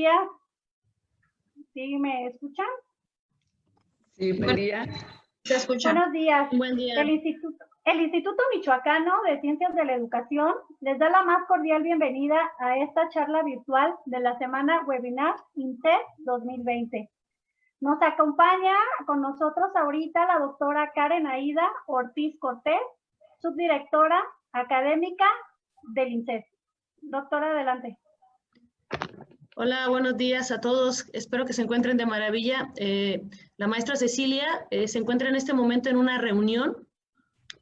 días. ¿Sí me escuchan? Sí, buen día. Se escucha. Buenos días. Buen día. El Instituto Michoacano de Ciencias de la Educación les da la más cordial bienvenida a esta charla virtual de la semana webinar INTED 2020. Nos acompaña con nosotros ahorita la doctora Karen Aida Ortiz Cortés, subdirectora académica del INTED. Doctora, adelante. Hola, buenos días a todos. Espero que se encuentren de maravilla. La maestra Cecilia se encuentra en este momento en una reunión,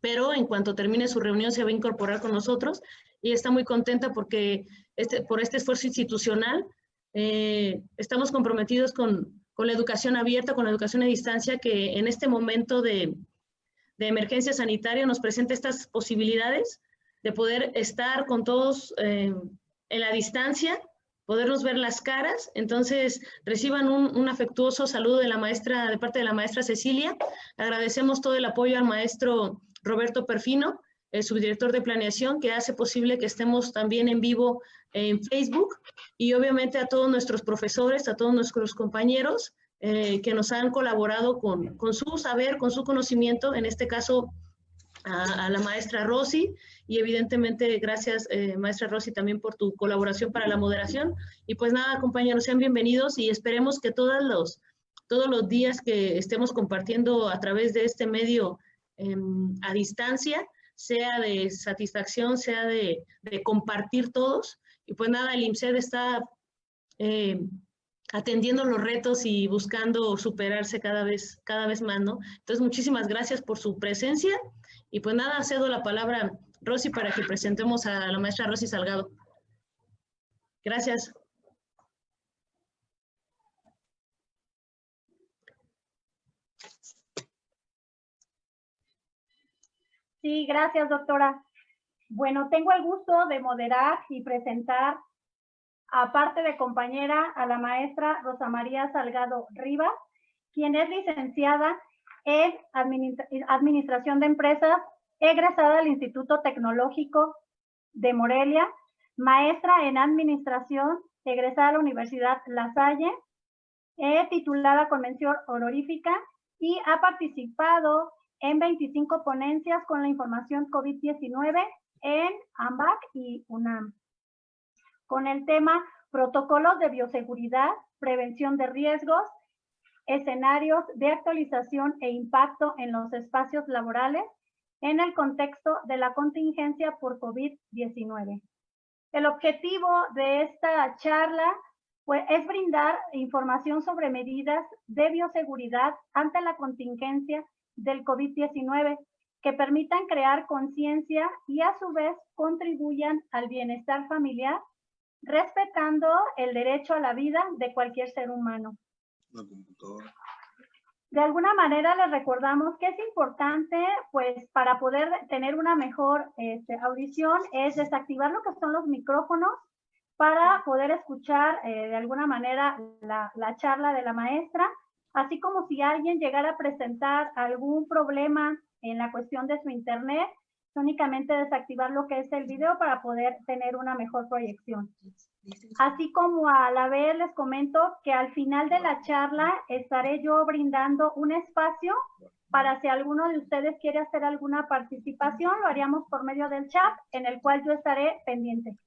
pero en cuanto termine su reunión se va a incorporar con nosotros y está muy contenta porque por este esfuerzo institucional estamos comprometidos con la educación abierta, con la educación a distancia, que en este momento de emergencia sanitaria nos presenta estas posibilidades de poder estar con todos en la distancia, podernos ver las caras. Entonces reciban un afectuoso saludo de parte de la maestra Cecilia. Agradecemos todo el apoyo al maestro Roberto Perfino, el subdirector de planeación, que hace posible que estemos también en vivo en Facebook, y obviamente a todos nuestros profesores, a todos nuestros compañeros que nos han colaborado con su saber, con su conocimiento, en este caso a la maestra Rosy, y evidentemente gracias maestra Rosy también por tu colaboración para la moderación. Y pues nada, compañeros, sean bienvenidos y esperemos que todos los días que estemos compartiendo a través de este medio a distancia, sea de satisfacción, sea de compartir todos. Y pues nada, el IMCED está atendiendo los retos y buscando superarse cada vez más, ¿no? Entonces, muchísimas gracias por su presencia. Y pues nada, cedo la palabra a Rosy para que presentemos a la maestra Rosy Salgado. Gracias. Sí, gracias, doctora. Bueno, tengo el gusto de moderar y presentar, aparte de compañera, a la maestra Rosa María Salgado Rivas, quien es licenciada en Administración de Empresas, egresada del Instituto Tecnológico de Morelia, maestra en Administración, egresada de la Universidad La Salle, titulada con mención honorífica y ha participado en 25 ponencias con la información COVID-19 en AMBAC y UNAM, con el tema Protocolos de Bioseguridad, Prevención de Riesgos, Escenarios de Actualización e Impacto en los Espacios Laborales en el contexto de la contingencia por COVID-19. El objetivo de esta charla es brindar información sobre medidas de bioseguridad ante la contingencia del COVID-19 que permitan crear conciencia y a su vez contribuyan al bienestar familiar, respetando el derecho a la vida de cualquier ser humano. De alguna manera les recordamos que es importante, pues, para poder tener una mejor audición, es desactivar lo que son los micrófonos para poder escuchar de alguna manera la charla de la maestra, así como si alguien llegara a presentar algún problema en la cuestión de su internet, únicamente desactivar lo que es el video para poder tener una mejor proyección. Así como a la vez les comento que al final de la charla estaré yo brindando un espacio para si alguno de ustedes quiere hacer alguna participación, lo haríamos por medio del chat, en el cual yo estaré pendiente.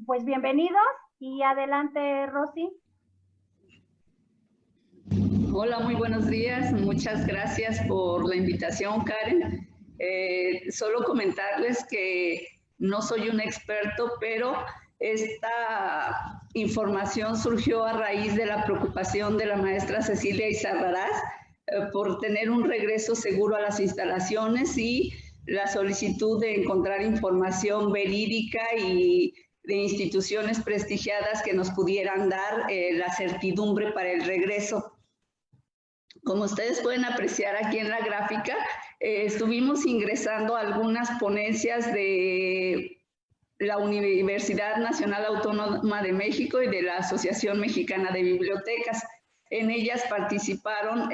Pues bienvenidos y adelante, Rosy. Hola, muy buenos días. Muchas gracias por la invitación, Karen. Solo comentarles que no soy un experto, pero esta información surgió a raíz de la preocupación de la maestra Cecilia Izarrarás por tener un regreso seguro a las instalaciones y la solicitud de encontrar información verídica y de instituciones prestigiadas que nos pudieran dar la certidumbre para el regreso. Como ustedes pueden apreciar aquí en la gráfica, estuvimos ingresando a algunas ponencias de la Universidad Nacional Autónoma de México y de la Asociación Mexicana de Bibliotecas. En ellas participaron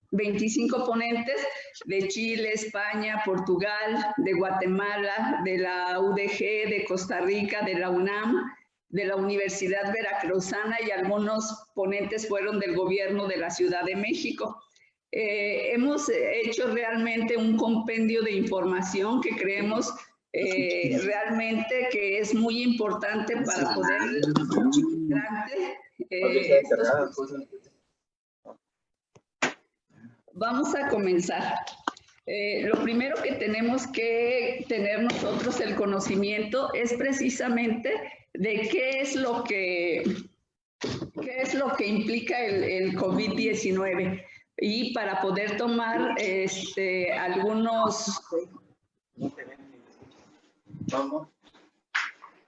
25 ponentes de Chile, España, Portugal, de Guatemala, de la UDG, de Costa Rica, de la UNAM, de la Universidad Veracruzana y algunos ponentes fueron del gobierno de la Ciudad de México. Hemos hecho realmente un compendio de información que creemos realmente que es muy importante para poder vamos a comenzar. Lo primero que tenemos que tener nosotros el conocimiento es precisamente de qué es lo que implica el COVID-19 y para poder tomar algunos...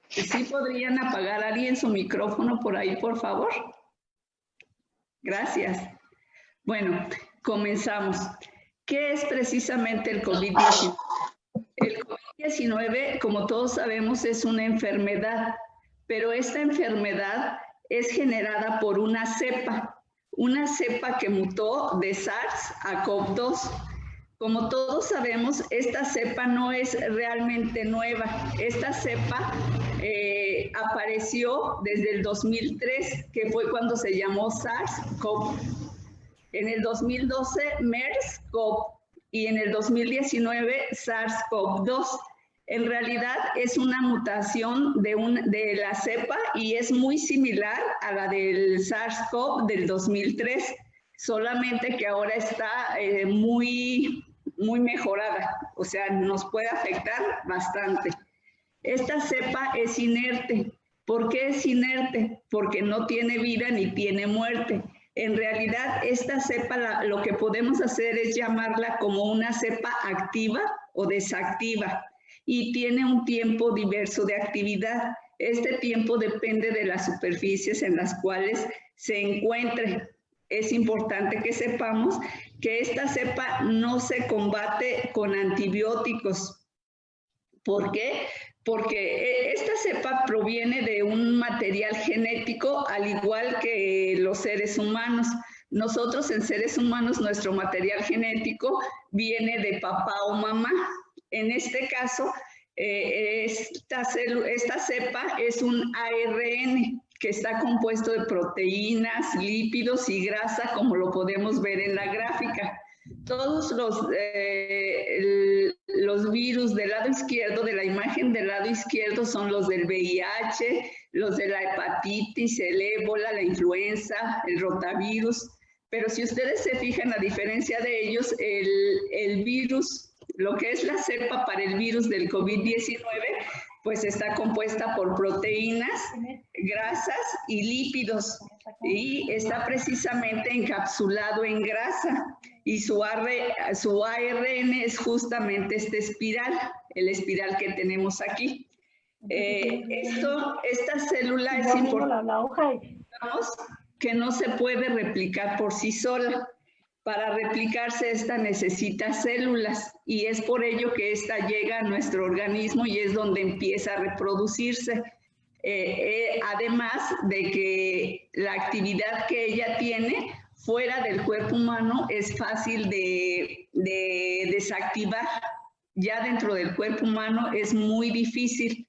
¿Sí podrían apagar a alguien su micrófono por ahí, por favor? Gracias. Bueno, comenzamos. ¿Qué es precisamente el COVID-19? El COVID-19, como todos sabemos, es una enfermedad, pero esta enfermedad es generada por una cepa que mutó de SARS a CoV-2. Como todos sabemos, esta cepa no es realmente nueva. Esta cepa apareció desde el 2003, que fue cuando se llamó SARS-CoV. En el 2012, MERS-CoV y en el 2019, SARS-CoV-2. En realidad es una mutación de la cepa y es muy similar a la del SARS-CoV del 2003, solamente que ahora está muy mejorada, o sea, nos puede afectar bastante. Esta cepa es inerte. ¿Por qué es inerte? Porque no tiene vida ni tiene muerte. En realidad, esta cepa lo que podemos hacer es llamarla como una cepa activa o desactiva y tiene un tiempo diverso de actividad. Este tiempo depende de las superficies en las cuales se encuentre. Es importante que sepamos que esta cepa no se combate con antibióticos. ¿Por qué? Porque esta cepa proviene de un material genético, al igual que los seres humanos. Nosotros en seres humanos, nuestro material genético viene de papá o mamá. En este caso, esta cepa es un ARN que está compuesto de proteínas, lípidos y grasa, como lo podemos ver en la gráfica. Todos los virus del lado izquierdo, de la imagen del lado izquierdo, son los del VIH, los de la hepatitis, el ébola, la influenza, el rotavirus. Pero si ustedes se fijan, a diferencia de ellos, el virus, lo que es la cepa para el virus del COVID-19, pues está compuesta por proteínas, grasas y lípidos, y está precisamente encapsulado en grasa, y su ARN es justamente esta espiral, el espiral que tenemos aquí. Esta célula es importante que no se puede replicar por sí sola. Para replicarse, esta necesita células y es por ello que esta llega a nuestro organismo y es donde empieza a reproducirse. Además de que la actividad que ella tiene fuera del cuerpo humano es fácil de desactivar. Ya dentro del cuerpo humano es muy difícil.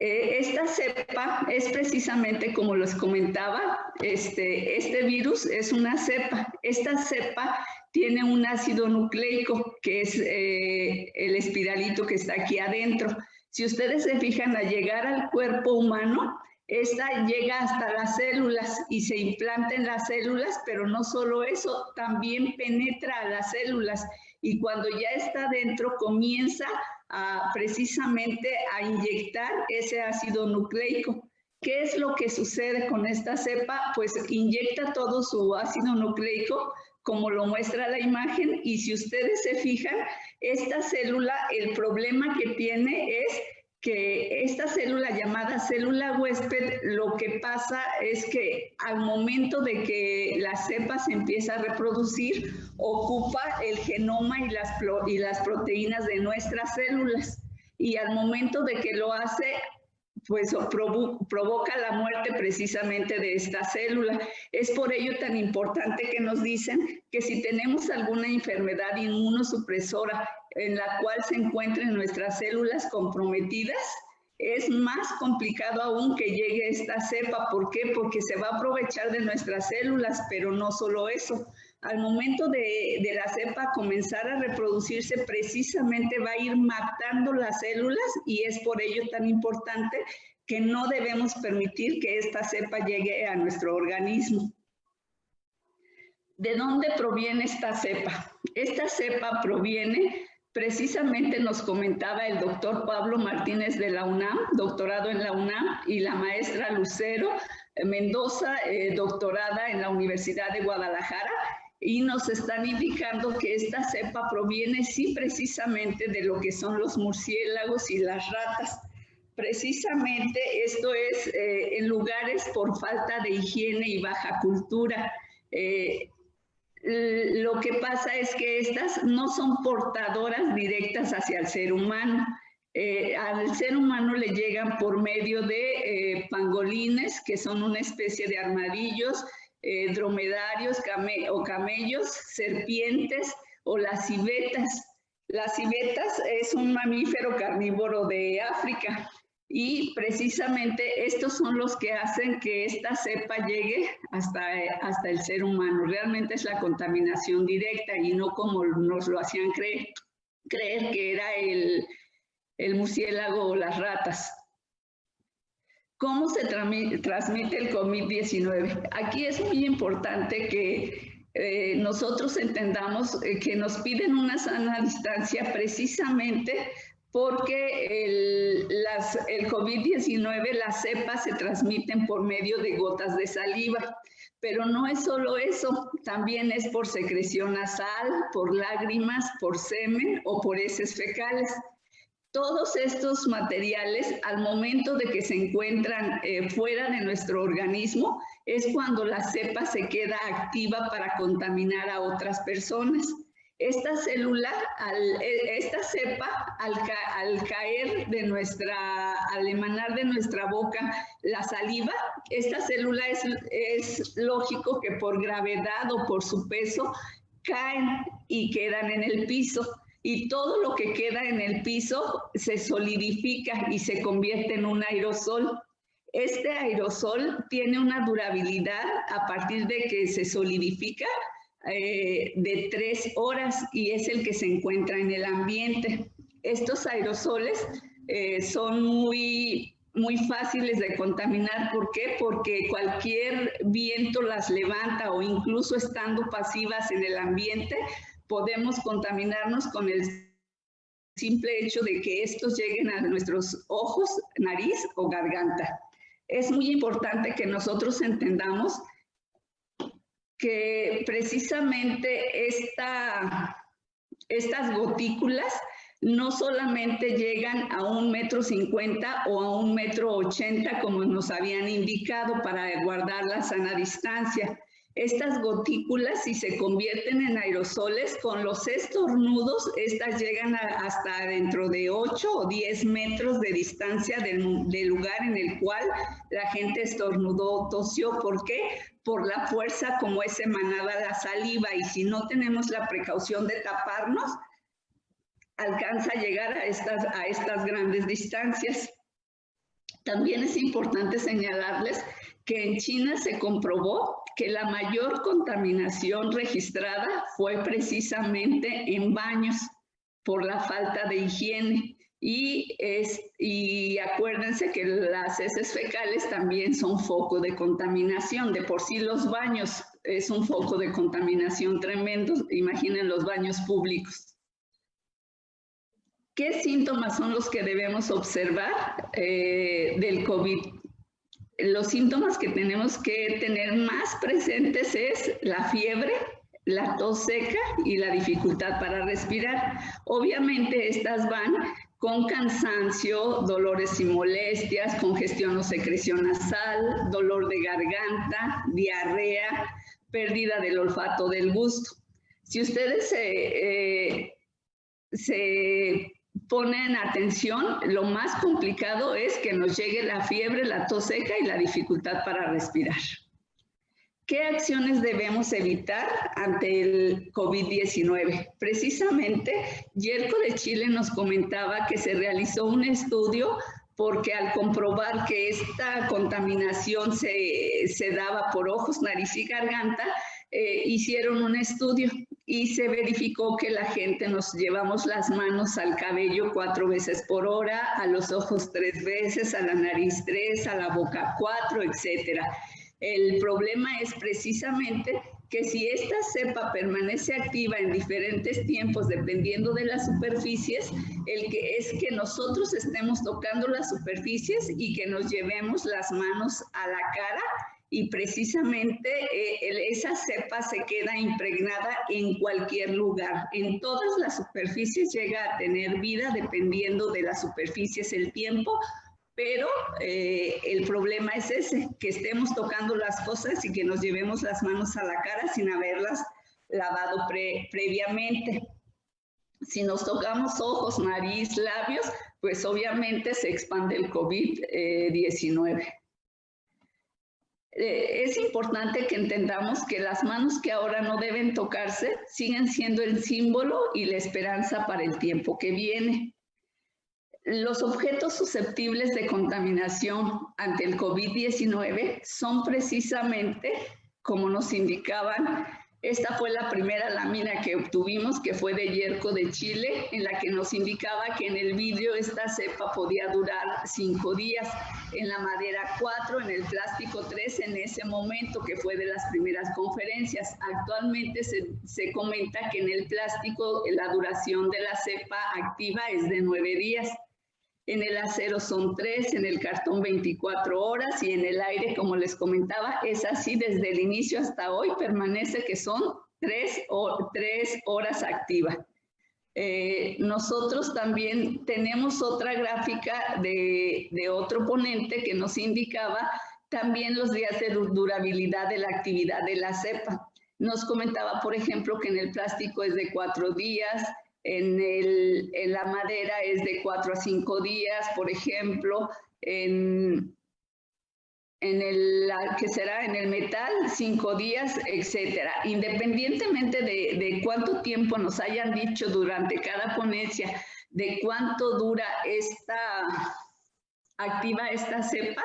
Esta cepa es precisamente como les comentaba, este virus es una cepa. Esta cepa tiene un ácido nucleico, que es el espiralito que está aquí adentro. Si ustedes se fijan, al llegar al cuerpo humano, esta llega hasta las células y se implanta en las células, pero no solo eso, también penetra a las células y cuando ya está dentro comienza precisamente a inyectar ese ácido nucleico. ¿Qué es lo que sucede con esta cepa? Pues inyecta todo su ácido nucleico, como lo muestra la imagen, y si ustedes se fijan, esta célula, el problema que tiene es que esta célula llamada célula huésped, lo que pasa es que al momento de que la cepa se empieza a reproducir, ocupa el genoma y las proteínas de nuestras células. Y al momento de que lo hace, pues provoca la muerte precisamente de esta célula. Es por ello tan importante que nos dicen que si tenemos alguna enfermedad inmunosupresora en la cual se encuentren nuestras células comprometidas, es más complicado aún que llegue esta cepa. ¿Por qué? Porque se va a aprovechar de nuestras células, pero no solo eso. Al momento de la cepa comenzar a reproducirse, precisamente va a ir matando las células, y es por ello tan importante que no debemos permitir que esta cepa llegue a nuestro organismo. ¿De dónde proviene esta cepa? Esta cepa proviene, precisamente nos comentaba el doctor Pablo Martínez de la UNAM, doctorado en la UNAM, y la maestra Lucero Mendoza, doctorada en la Universidad de Guadalajara, y nos están indicando que esta cepa proviene, sí, precisamente de lo que son los murciélagos y las ratas. Precisamente esto es en lugares por falta de higiene y baja cultura. Lo que pasa es que estas no son portadoras directas hacia el ser humano. Al ser humano le llegan por medio de pangolines, que son una especie de armadillos, dromedarios o camellos, serpientes o las civetas. Las civetas es un mamífero carnívoro de África, y precisamente estos son los que hacen que esta cepa llegue hasta el ser humano. Realmente es la contaminación directa, y no como nos lo hacían creer que era el murciélago o las ratas. ¿Cómo se transmite el COVID-19? Aquí es muy importante que nosotros entendamos que nos piden una sana distancia, precisamente porque el COVID-19, las cepas se transmiten por medio de gotas de saliva. Pero no es solo eso, también es por secreción nasal, por lágrimas, por semen o por heces fecales. Todos estos materiales, al momento de que se encuentran fuera de nuestro organismo, es cuando la cepa se queda activa para contaminar a otras personas. Esta célula, esta cepa, al caer al emanar de nuestra boca la saliva, esta célula es lógico que por gravedad o por su peso caen y quedan en el piso. Y todo lo que queda en el piso se solidifica y se convierte en un aerosol. Este aerosol tiene una durabilidad a partir de que se solidifica de 3 horas, y es el que se encuentra en el ambiente. Estos aerosoles son muy fáciles de contaminar. ¿Por qué? Porque cualquier viento las levanta, o incluso estando pasivas en el ambiente, podemos contaminarnos con el simple hecho de que estos lleguen a nuestros ojos, nariz o garganta. Es muy importante que nosotros entendamos que precisamente estas gotículas no solamente llegan a 1,50 m o a 1,80 m como nos habían indicado para guardar la sana distancia. Estas gotículas, si se convierten en aerosoles, con los estornudos, estas llegan hasta dentro de 8 o 10 metros de distancia del lugar en el cual la gente estornudó o tosió. ¿Por qué? Por la fuerza como es emanada la saliva, y si no tenemos la precaución de taparnos, alcanza a llegar a estas grandes distancias. También es importante señalarles que en China se comprobó que la mayor contaminación registrada fue precisamente en baños por la falta de higiene. Y acuérdense que las heces fecales también son foco de contaminación. De por sí los baños es un foco de contaminación tremendo. Imaginen los baños públicos. ¿Qué síntomas son los que debemos observar del COVID? Los síntomas que tenemos que tener más presentes es la fiebre, la tos seca y la dificultad para respirar. Obviamente estas van con cansancio, dolores y molestias, congestión o secreción nasal, dolor de garganta, diarrea, pérdida del olfato del gusto. Si ustedes se ponen atención, lo más complicado es que nos llegue la fiebre, la tos seca y la dificultad para respirar. ¿Qué acciones debemos evitar ante el COVID-19? Precisamente, Yerko de Chile nos comentaba que se realizó un estudio porque al comprobar que esta contaminación se daba por ojos, nariz y garganta, hicieron un estudio y se verificó que la gente nos llevamos las manos al cabello 4 veces por hora, a los ojos 3 veces, a la nariz 3, a la boca 4, etcétera. El problema es precisamente que si esta cepa permanece activa en diferentes tiempos, dependiendo de las superficies, es que nosotros estemos tocando las superficies y que nos llevemos las manos a la cara, y precisamente esa cepa se queda impregnada en cualquier lugar. En todas las superficies llega a tener vida, dependiendo de las superficies el tiempo, pero el problema es ese, que estemos tocando las cosas y que nos llevemos las manos a la cara sin haberlas lavado previamente. Si nos tocamos ojos, nariz, labios, pues obviamente se expande el COVID-19. Es importante que entendamos que las manos que ahora no deben tocarse siguen siendo el símbolo y la esperanza para el tiempo que viene. Los objetos susceptibles de contaminación ante el COVID-19 son precisamente, como nos indicaban, esta fue la primera lámina que obtuvimos, que fue de Yerco de Chile, en la que nos indicaba que en el vidrio esta cepa podía durar 5 días, en la madera 4, en el plástico 3, en ese momento que fue de las primeras conferencias. Actualmente se comenta que en el plástico la duración de la cepa activa es de 9 días. En el acero son 3, en el cartón 24 horas y en el aire, como les comentaba, es así desde el inicio hasta hoy, permanece que son 3 horas activa. Nosotros también tenemos otra gráfica de otro ponente que nos indicaba también los días de durabilidad de la actividad de la cepa. Nos comentaba, por ejemplo, que en el plástico es de 4 días, en la madera es de 4 a 5 días, por ejemplo, en el metal 5 días, etcétera. Independientemente de cuánto tiempo nos hayan dicho durante cada ponencia, de cuánto dura activa esta cepa,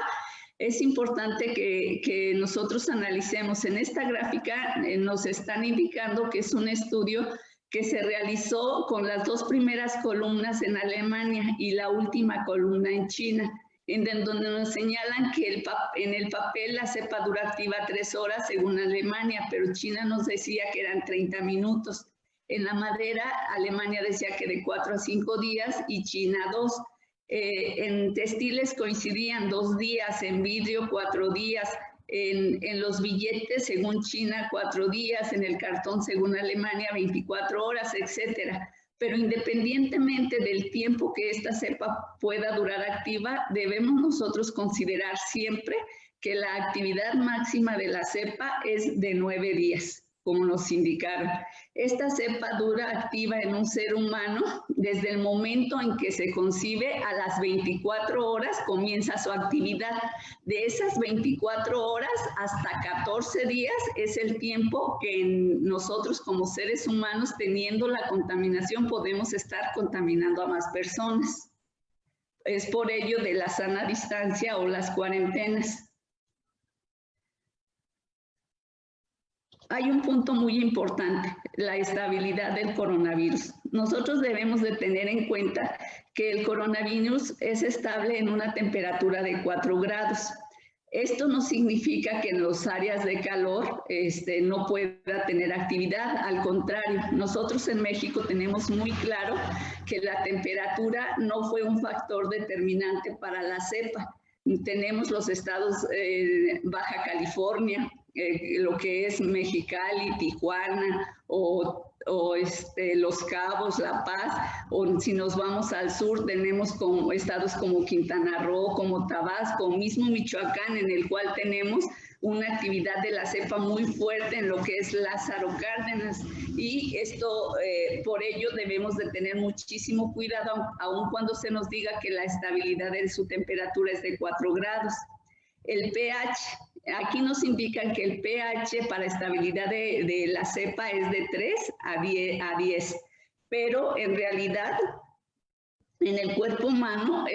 es importante que nosotros analicemos. En esta gráfica nos están indicando que es un estudio que se realizó con las 2 primeras columnas en Alemania y la última columna en China, en donde nos señalan que en el papel la cepa dura activa 3 horas según Alemania, pero China nos decía que eran 30 minutos. En la madera, Alemania decía que de 4 a 5 días y China 2. En textiles coincidían 2 días, en vidrio 4 días, en los billetes, según China, 4 días, en el cartón, según Alemania, 24 horas, etcétera. Pero independientemente del tiempo que esta cepa pueda durar activa, debemos nosotros considerar siempre que la actividad máxima de la cepa es de 9 días, como nos indicaron. Esta cepa dura activa en un ser humano desde el momento en que se concibe, a las 24 horas comienza su actividad. De esas 24 horas hasta 14 días es el tiempo que nosotros como seres humanos, teniendo la contaminación, podemos estar contaminando a más personas. Es por ello de la sana distancia o las cuarentenas. Hay un punto muy importante, la estabilidad del coronavirus. Nosotros debemos de tener en cuenta que el coronavirus es estable en una temperatura de 4 grados. Esto no significa que en las áreas de calor no pueda tener actividad, al contrario, nosotros en México tenemos muy claro que la temperatura no fue un factor determinante para la cepa. Tenemos los estados Baja California, lo que es Mexicali, Tijuana o Los Cabos, La Paz, o si nos vamos al sur tenemos como estados como Quintana Roo, como Tabasco, mismo Michoacán, en el cual tenemos una actividad de la cepa muy fuerte en lo que es Lázaro Cárdenas, y esto por ello debemos de tener muchísimo cuidado, aun cuando se nos diga que la estabilidad de su temperatura es de 4 grados. El pH, aquí nos indican que el pH para estabilidad de la cepa es de 3 a 10, pero en realidad En el cuerpo humano,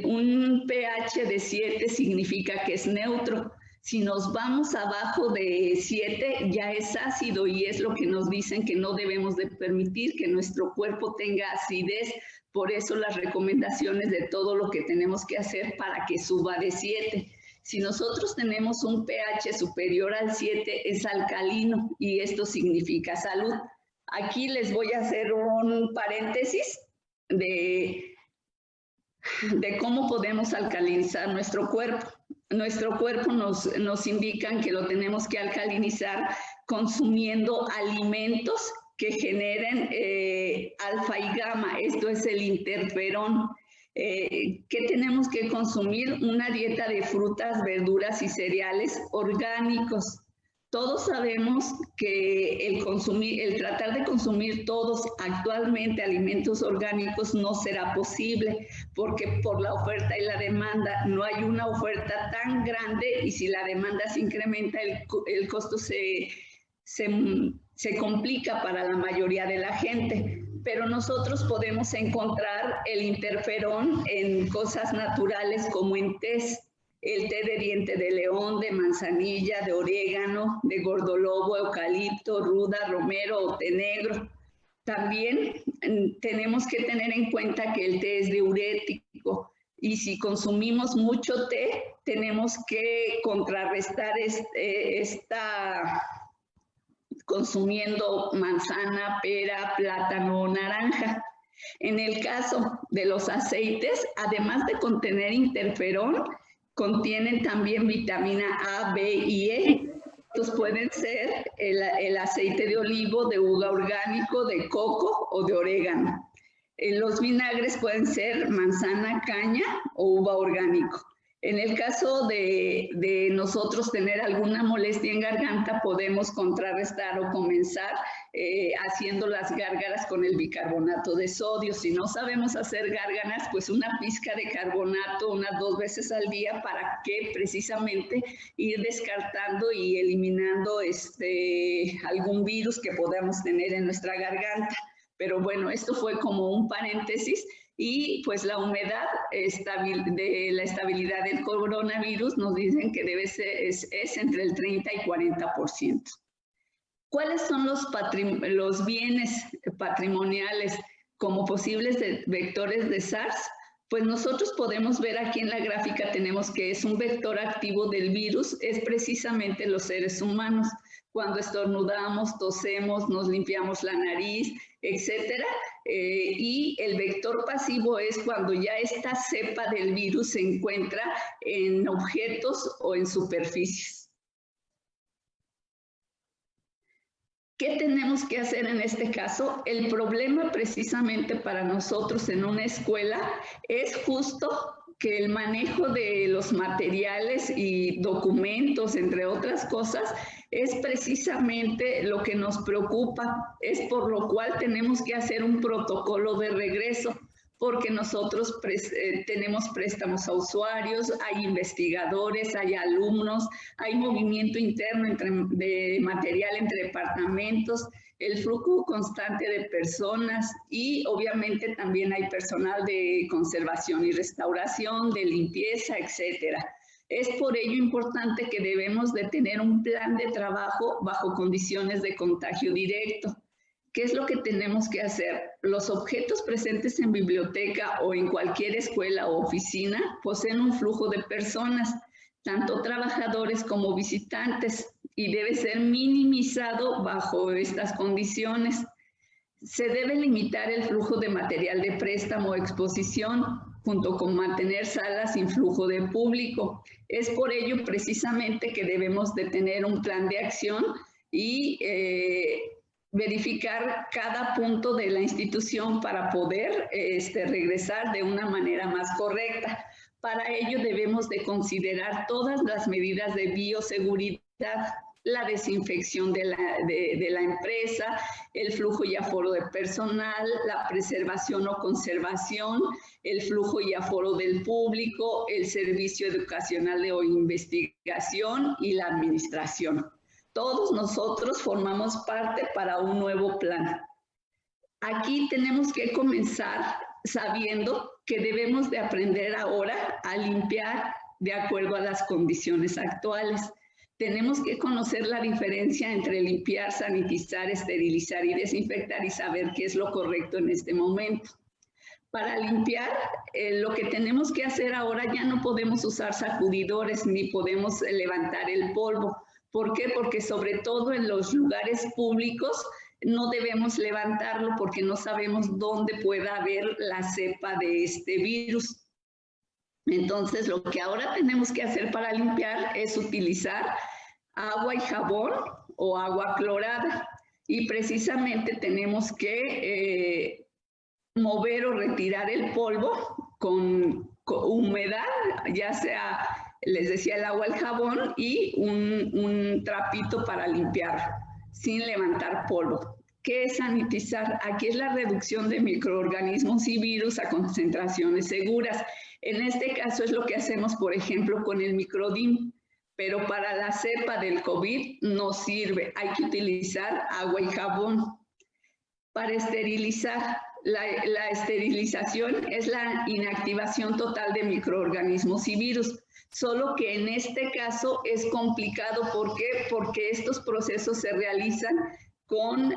un pH de 7 significa que es neutro. Si nos vamos abajo de 7, ya es ácido y es lo que nos dicen que no debemos de permitir que nuestro cuerpo tenga acidez. Por eso las recomendaciones de todo lo que tenemos que hacer para que suba de 7. Si nosotros tenemos un pH superior al 7, es alcalino y esto significa salud. Aquí les voy a hacer un paréntesis de cómo podemos alcalinizar nuestro cuerpo. Nuestro cuerpo nos indican que lo tenemos que alcalinizar consumiendo alimentos que generen alfa y gamma, esto es el interferón. ¿Qué tenemos que consumir? Una dieta de frutas, verduras y cereales orgánicos. Todos sabemos que el tratar de consumir todos actualmente alimentos orgánicos no será posible porque por la oferta y la demanda no hay una oferta tan grande y si la demanda se incrementa el costo se complica para la mayoría de la gente. Pero nosotros podemos encontrar el interferón en cosas naturales como en tés. El té de diente de león, de manzanilla, de orégano, de gordolobo, eucalipto, ruda, romero o té negro. También tenemos que tener en cuenta que el té es diurético y si consumimos mucho té, tenemos que contrarrestar consumiendo manzana, pera, plátano o naranja. En el caso de los aceites, además de contener interferón, contienen también vitamina A, B y E. Estos pueden ser el aceite de olivo, de uva orgánico, de coco o de orégano. Los vinagres pueden ser manzana, caña o uva orgánico. En el caso de nosotros tener alguna molestia en garganta, podemos contrarrestar o comenzar haciendo las gárgaras con el bicarbonato de sodio. Si no sabemos hacer gárgaras, pues una pizca de carbonato unas 2 veces al día para que precisamente ir descartando y eliminando algún virus que podamos tener en nuestra garganta. Pero bueno, esto fue como un paréntesis. Y pues la humedad de la estabilidad del coronavirus nos dicen que debe ser, es entre el 30 y 40%. ¿Cuáles son los bienes patrimoniales como posibles vectores de SARS? Pues nosotros podemos ver aquí en la gráfica, tenemos que es un vector activo del virus, es precisamente los seres humanos. Cuando estornudamos, tosemos, nos limpiamos la nariz, etcétera. Y el vector pasivo es cuando ya esta cepa del virus se encuentra en objetos o en superficies. ¿Qué tenemos que hacer en este caso? El problema precisamente para nosotros en una escuela es justo que el manejo de los materiales y documentos, entre otras cosas, es precisamente lo que nos preocupa. Es por lo cual tenemos que hacer un protocolo de regreso, porque nosotros tenemos préstamos a usuarios, hay investigadores, hay alumnos, hay movimiento interno de material entre departamentos, el flujo constante de personas y obviamente también hay personal de conservación y restauración, de limpieza, etcétera. Es por ello importante que debemos de tener un plan de trabajo bajo condiciones de contagio directo. ¿Qué es lo que tenemos que hacer? Los objetos presentes en biblioteca o en cualquier escuela o oficina poseen un flujo de personas, tanto trabajadores como visitantes, y debe ser minimizado bajo estas condiciones. Se debe limitar el flujo de material de préstamo o exposición, junto con mantener salas sin flujo de público. Es por ello precisamente que debemos de tener un plan de acción y verificar cada punto de la institución para poder regresar de una manera más correcta. Para ello debemos de considerar todas las medidas de bioseguridad, la desinfección de la empresa, el flujo y aforo de personal, la preservación o conservación, el flujo y aforo del público, el servicio educacional o investigación y la administración. Todos nosotros formamos parte para un nuevo plan. Aquí tenemos que comenzar sabiendo que debemos de aprender ahora a limpiar de acuerdo a las condiciones actuales. Tenemos que conocer la diferencia entre limpiar, sanitizar, esterilizar y desinfectar y saber qué es lo correcto en este momento. Para limpiar, lo que tenemos que hacer ahora, ya no podemos usar sacudidores ni podemos levantar el polvo. ¿Por qué? Porque sobre todo en los lugares públicos no debemos levantarlo porque no sabemos dónde pueda haber la cepa de este virus. Entonces, lo que ahora tenemos que hacer para limpiar es utilizar agua y jabón o agua clorada. Y precisamente tenemos que mover o retirar el polvo con humedad, ya sea, les decía, el agua, el jabón y un trapito para limpiar sin levantar polvo. ¿Qué es sanitizar? Aquí es la reducción de microorganismos y virus a concentraciones seguras. En este caso es lo que hacemos, por ejemplo, con el microdim, pero para la cepa del COVID no sirve. Hay que utilizar agua y jabón. Para esterilizar, la esterilización es la inactivación total de microorganismos y virus, solo que en este caso es complicado. ¿Por qué? Porque estos procesos se realizan con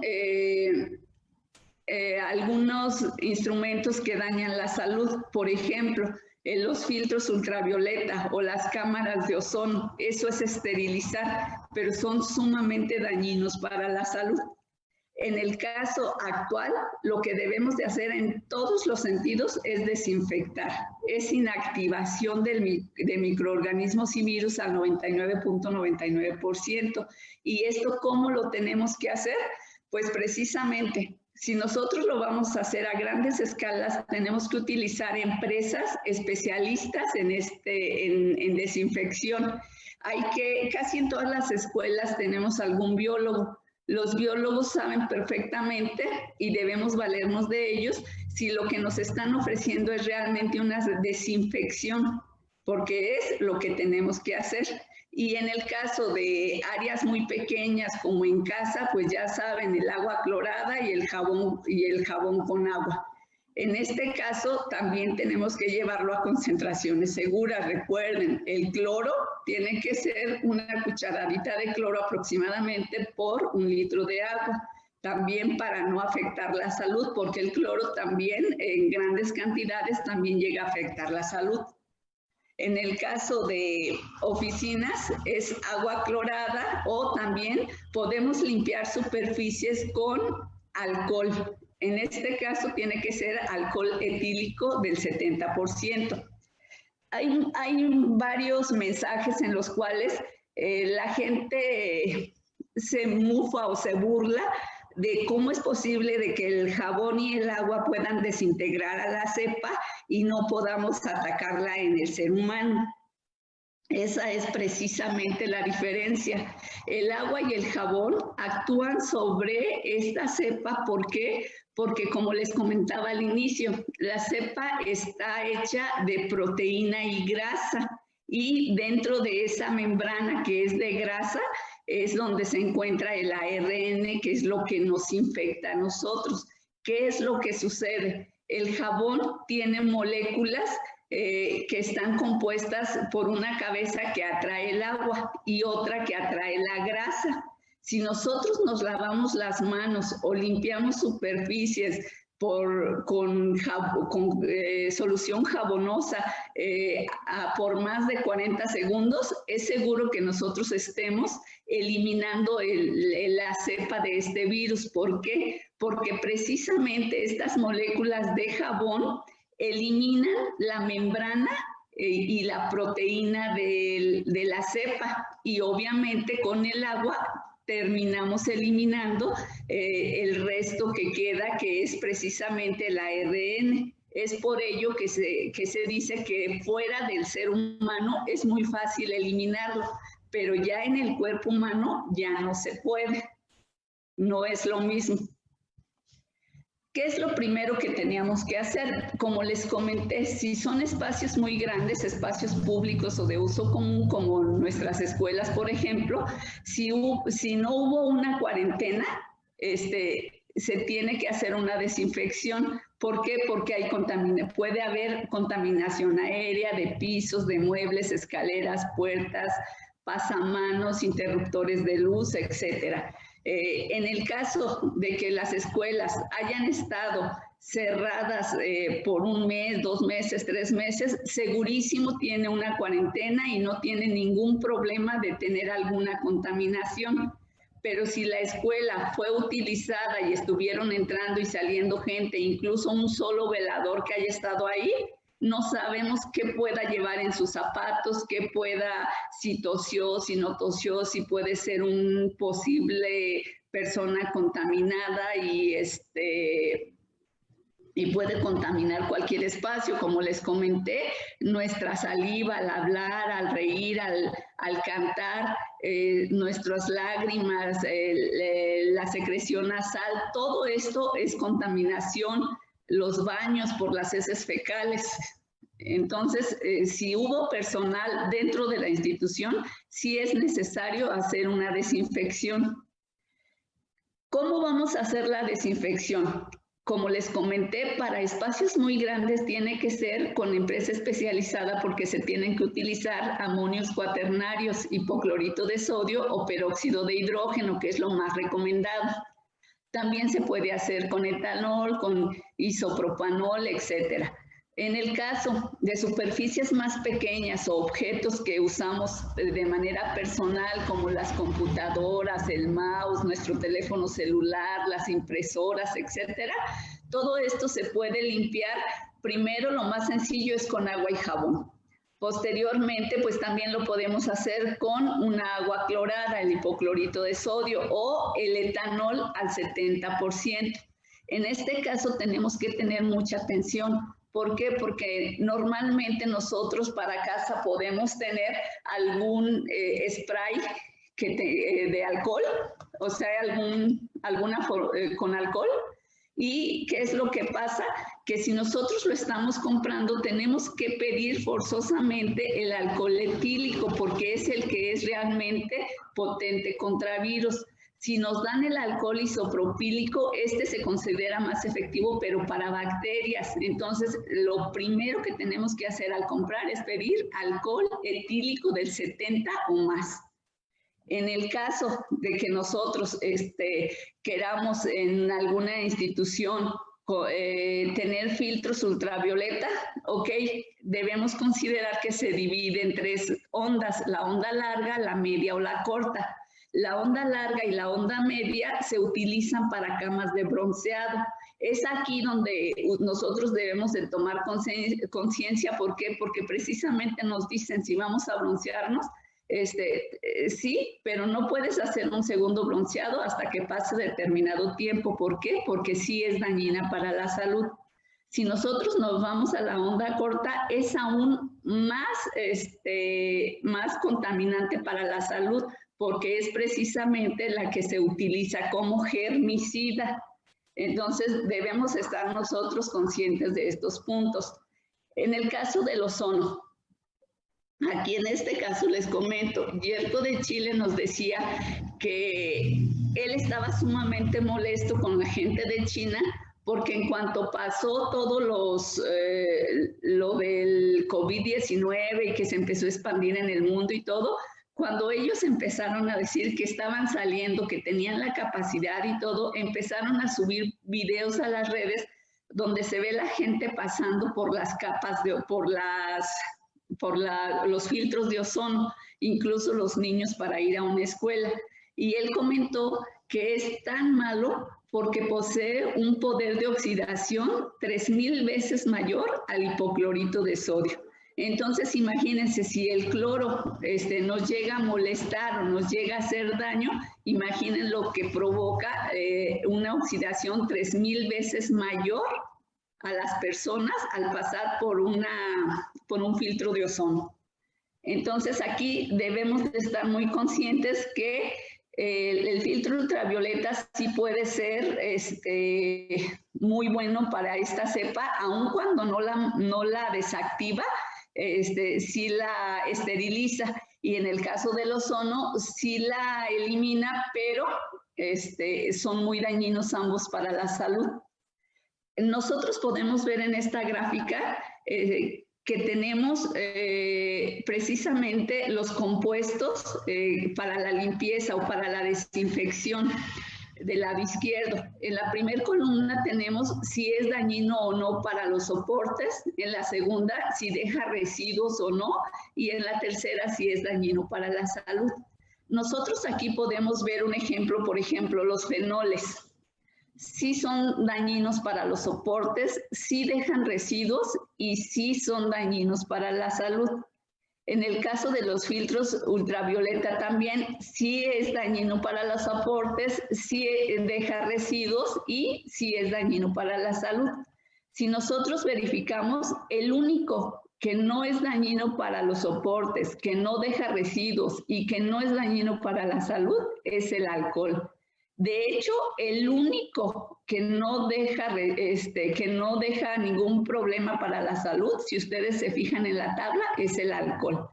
algunos instrumentos que dañan la salud. Por ejemplo, los filtros ultravioleta o las cámaras de ozono, eso es esterilizar, pero son sumamente dañinos para la salud. En el caso actual, lo que debemos de hacer en todos los sentidos es desinfectar. Es inactivación de microorganismos y virus al 99.99%. ¿Y esto cómo lo tenemos que hacer? Pues precisamente, si nosotros lo vamos a hacer a grandes escalas, tenemos que utilizar empresas especialistas en desinfección. Casi en todas las escuelas tenemos algún biólogo. Los biólogos saben perfectamente y debemos valernos de ellos si lo que nos están ofreciendo es realmente una desinfección, porque es lo que tenemos que hacer. Y en el caso de áreas muy pequeñas como en casa, pues ya saben, el agua clorada y el jabón con agua. En este caso también tenemos que llevarlo a concentraciones seguras. Recuerden, el cloro tiene que ser una cucharadita de cloro aproximadamente por 1 litro de agua. También para no afectar la salud, porque el cloro también en grandes cantidades también llega a afectar la salud. En el caso de oficinas es agua clorada o también podemos limpiar superficies con alcohol. En este caso tiene que ser alcohol etílico del 70%. Hay varios mensajes en los cuales la gente se mufa o se burla de cómo es posible de que el jabón y el agua puedan desintegrar a la cepa y no podamos atacarla en el ser humano. Esa es precisamente la diferencia. El agua y el jabón actúan sobre esta cepa. ¿Por qué? Porque, como les comentaba al inicio, la cepa está hecha de proteína y grasa, y dentro de esa membrana que es de grasa es donde se encuentra el ARN, que es lo que nos infecta a nosotros. ¿Qué es lo que sucede? El jabón tiene moléculas que están compuestas por una cabeza que atrae el agua y otra que atrae la grasa. Si nosotros nos lavamos las manos o limpiamos superficies con solución jabonosa por más de 40 segundos, es seguro que nosotros estemos eliminando la cepa de este virus. ¿Por qué? Porque precisamente estas moléculas de jabón eliminan la membrana y la proteína de la cepa, y obviamente con el agua terminamos eliminando el resto que queda, que es precisamente el ARN. Es por ello que se dice que fuera del ser humano es muy fácil eliminarlo, pero ya en el cuerpo humano ya no se puede. No es lo mismo. ¿Qué es lo primero que teníamos que hacer? Como les comenté, si son espacios muy grandes, espacios públicos o de uso común, como nuestras escuelas, por ejemplo, si no hubo una cuarentena, se tiene que hacer una desinfección. ¿Por qué? Porque puede haber contaminación aérea de pisos, de muebles, escaleras, puertas, pasamanos, interruptores de luz, etcétera. En el caso de que las escuelas hayan estado cerradas por 1 mes, 2 meses, 3 meses, segurísimo tiene una cuarentena y no tiene ningún problema de tener alguna contaminación. Pero si la escuela fue utilizada y estuvieron entrando y saliendo gente, incluso un solo velador que haya estado ahí, no sabemos qué pueda llevar en sus zapatos, qué pueda, si tosió, si no tosió, si puede ser un posible persona contaminada y puede contaminar cualquier espacio. Como les comenté, nuestra saliva al hablar, al reír, al cantar, nuestras lágrimas, la secreción nasal, todo esto es contaminación. Los baños por las heces fecales. Entonces, si hubo personal dentro de la institución, sí es necesario hacer una desinfección. ¿Cómo vamos a hacer la desinfección? Como les comenté, para espacios muy grandes tiene que ser con empresa especializada porque se tienen que utilizar amonios cuaternarios, hipoclorito de sodio o peróxido de hidrógeno, que es lo más recomendado. También se puede hacer con etanol, con isopropanol, etc. En el caso de superficies más pequeñas o objetos que usamos de manera personal, como las computadoras, el mouse, nuestro teléfono celular, las impresoras, etc., todo esto se puede limpiar. Primero, lo más sencillo es con agua y jabón. Posteriormente, pues también lo podemos hacer con una agua clorada, el hipoclorito de sodio o el etanol al 70%. En este caso tenemos que tener mucha atención. ¿Por qué? Porque normalmente nosotros para casa podemos tener algún spray de alcohol, o sea, con alcohol. ¿Y qué es lo que pasa? Que si nosotros lo estamos comprando, tenemos que pedir forzosamente el alcohol etílico porque es el que es realmente potente contra virus. Si nos dan el alcohol isopropílico, este se considera más efectivo, pero para bacterias. Entonces, lo primero que tenemos que hacer al comprar es pedir alcohol etílico del 70 o más. En el caso de que nosotros queramos en alguna institución tener filtros ultravioleta, ok, debemos considerar que se divide en 3 ondas, la onda larga, la media o la corta. La onda larga y la onda media se utilizan para camas de bronceado. Es aquí donde nosotros debemos de tomar conciencia. ¿Por qué? Porque precisamente nos dicen si vamos a broncearnos, sí, pero no puedes hacer un segundo bronceado hasta que pase determinado tiempo. ¿Por qué? Porque sí es dañina para la salud. Si nosotros nos vamos a la onda corta, es aún más contaminante para la salud, porque es precisamente la que se utiliza como germicida. Entonces, debemos estar nosotros conscientes de estos puntos. En el caso del ozono, aquí en este caso les comento, Yerko de Chile nos decía que él estaba sumamente molesto con la gente de China porque en cuanto pasó todo lo del COVID-19 y que se empezó a expandir en el mundo y todo, cuando ellos empezaron a decir que estaban saliendo, que tenían la capacidad y todo, empezaron a subir videos a las redes donde se ve la gente pasando por las capas, los filtros de ozono, incluso los niños para ir a una escuela. Y él comentó que es tan malo porque posee un poder de oxidación 3000 veces mayor al hipoclorito de sodio. Entonces, imagínense, si el cloro nos llega a molestar o nos llega a hacer daño, imaginen lo que provoca una oxidación 3000 veces mayor a las personas al pasar por un filtro de ozono. Entonces, aquí debemos de estar muy conscientes que el filtro ultravioleta sí puede ser muy bueno para esta cepa, aun cuando no la desactiva, sí la esteriliza, y en el caso del ozono sí la elimina, pero son muy dañinos ambos para la salud. nosotros podemos ver en esta gráfica que tenemos precisamente los compuestos para la limpieza o para la desinfección del lado izquierdo. En la primera columna tenemos si es dañino o no para los soportes, en la segunda si deja residuos o no, y en la tercera si es dañino para la salud. Nosotros aquí podemos ver un ejemplo, por ejemplo, los fenoles. Sí son dañinos para los soportes, sí dejan residuos y sí son dañinos para la salud. En el caso de los filtros ultravioleta también, sí es dañino para los soportes, sí deja residuos y sí es dañino para la salud. Si nosotros verificamos, el único que no es dañino para los soportes, que no deja residuos y que no es dañino para la salud es el alcohol. De hecho, el único que no deja ningún problema para la salud, si ustedes se fijan en la tabla, es el alcohol.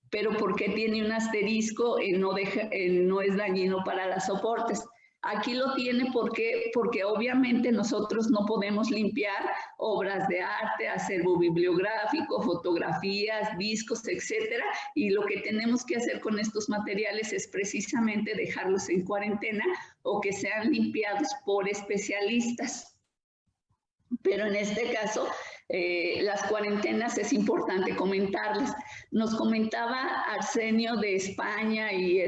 Pero ¿por qué tiene un asterisco en no es dañino para los soportes? Aquí lo tiene porque obviamente nosotros no podemos limpiar obras de arte, acervo bibliográfico, fotografías, discos, etcétera, y lo que tenemos que hacer con estos materiales es precisamente dejarlos en cuarentena o que sean limpiados por especialistas. Pero en este caso, las cuarentenas es importante comentarles. Nos comentaba Arsenio de España y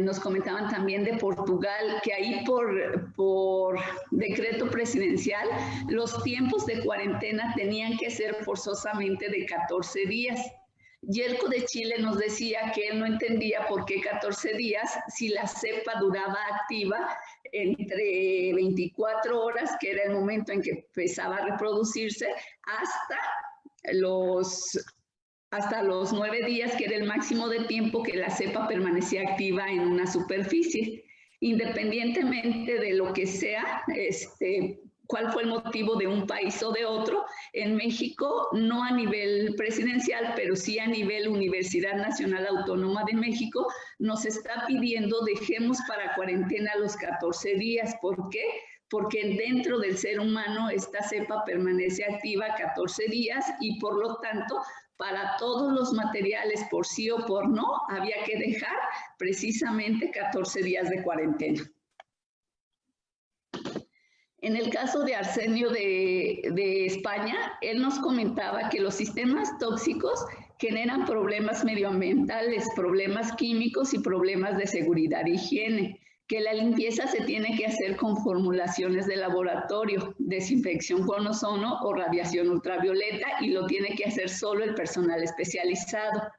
nos comentaban también de Portugal, que ahí por decreto presidencial, los tiempos de cuarentena tenían que ser forzosamente de 14 días. Yerko de Chile nos decía que él no entendía por qué 14 días si la cepa duraba activa entre 24 horas, que era el momento en que empezaba a reproducirse, hasta los 9 días, que era el máximo de tiempo que la cepa permanecía activa en una superficie. Independientemente de lo que sea, cuál fue el motivo de un país o de otro, en México, no a nivel presidencial, pero sí a nivel Universidad Nacional Autónoma de México, nos está pidiendo dejemos para cuarentena los 14 días. ¿Por qué? Porque dentro del ser humano esta cepa permanece activa 14 días y por lo tanto para todos los materiales por sí o por no había que dejar precisamente 14 días de cuarentena. En el caso de Arsenio de España, él nos comentaba que los sistemas tóxicos generan problemas medioambientales, problemas químicos y problemas de seguridad e higiene, que la limpieza se tiene que hacer con formulaciones de laboratorio, desinfección con ozono o radiación ultravioleta, y lo tiene que hacer solo el personal especializado.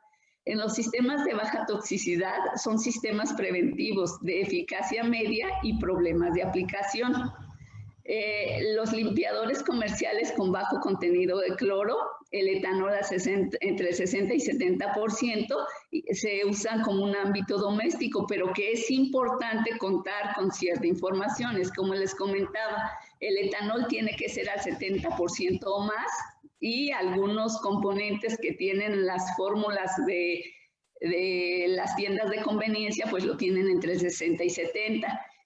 En los sistemas de baja toxicidad son sistemas preventivos de eficacia media y problemas de aplicación. Los limpiadores comerciales con bajo contenido de cloro, el etanol entre el 60 y 70%, se usan como un ámbito doméstico, pero que es importante contar con cierta información. Es como les comentaba, el etanol tiene que ser al 70% o más, y algunos componentes que tienen las fórmulas de las tiendas de conveniencia, pues lo tienen entre el 60 y 70%.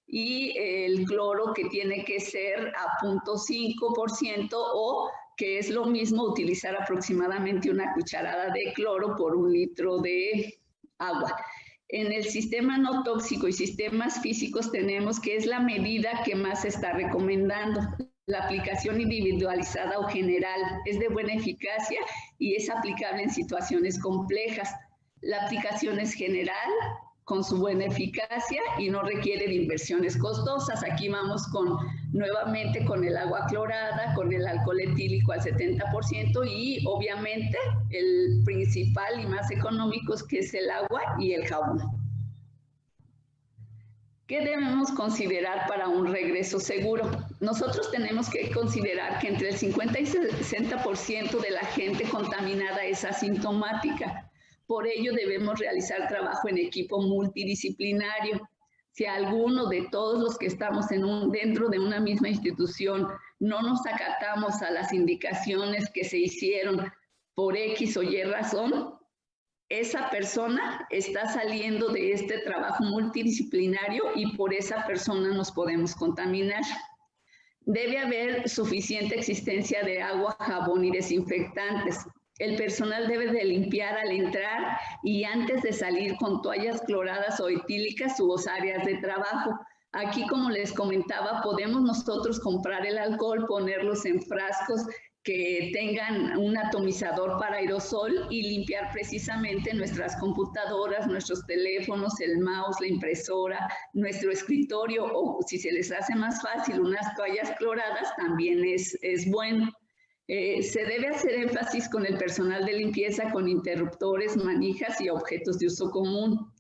Y el cloro que tiene que ser a 0.5%, o que es lo mismo utilizar aproximadamente una cucharada de cloro por 1 litro de agua. En el sistema no tóxico y sistemas físicos tenemos que es la medida que más se está recomendando. La aplicación individualizada o general es de buena eficacia y es aplicable en situaciones complejas. La aplicación es general, con su buena eficacia y no requiere de inversiones costosas. Aquí vamos nuevamente con el agua clorada, con el alcohol etílico al 70% y obviamente el principal y más económico que es el agua y el jabón. ¿Qué debemos considerar para un regreso seguro? Nosotros tenemos que considerar que entre el 50 y 60% de la gente contaminada es asintomática. Por ello debemos realizar trabajo en equipo multidisciplinario. Si alguno de todos los que estamos dentro de una misma institución no nos acatamos a las indicaciones que se hicieron por X o Y razón, esa persona está saliendo de este trabajo multidisciplinario y por esa persona nos podemos contaminar. Debe haber suficiente existencia de agua, jabón y desinfectantes. El personal debe de limpiar al entrar y antes de salir con toallas cloradas o etílicas sus áreas de trabajo. Aquí, como les comentaba, podemos nosotros comprar el alcohol, ponerlos en frascos que tengan un atomizador para aerosol y limpiar precisamente nuestras computadoras, nuestros teléfonos, el mouse, la impresora, nuestro escritorio, o si se les hace más fácil, unas toallas cloradas también es bueno. Se debe hacer énfasis con el personal de limpieza con interruptores, manijas y objetos de uso común.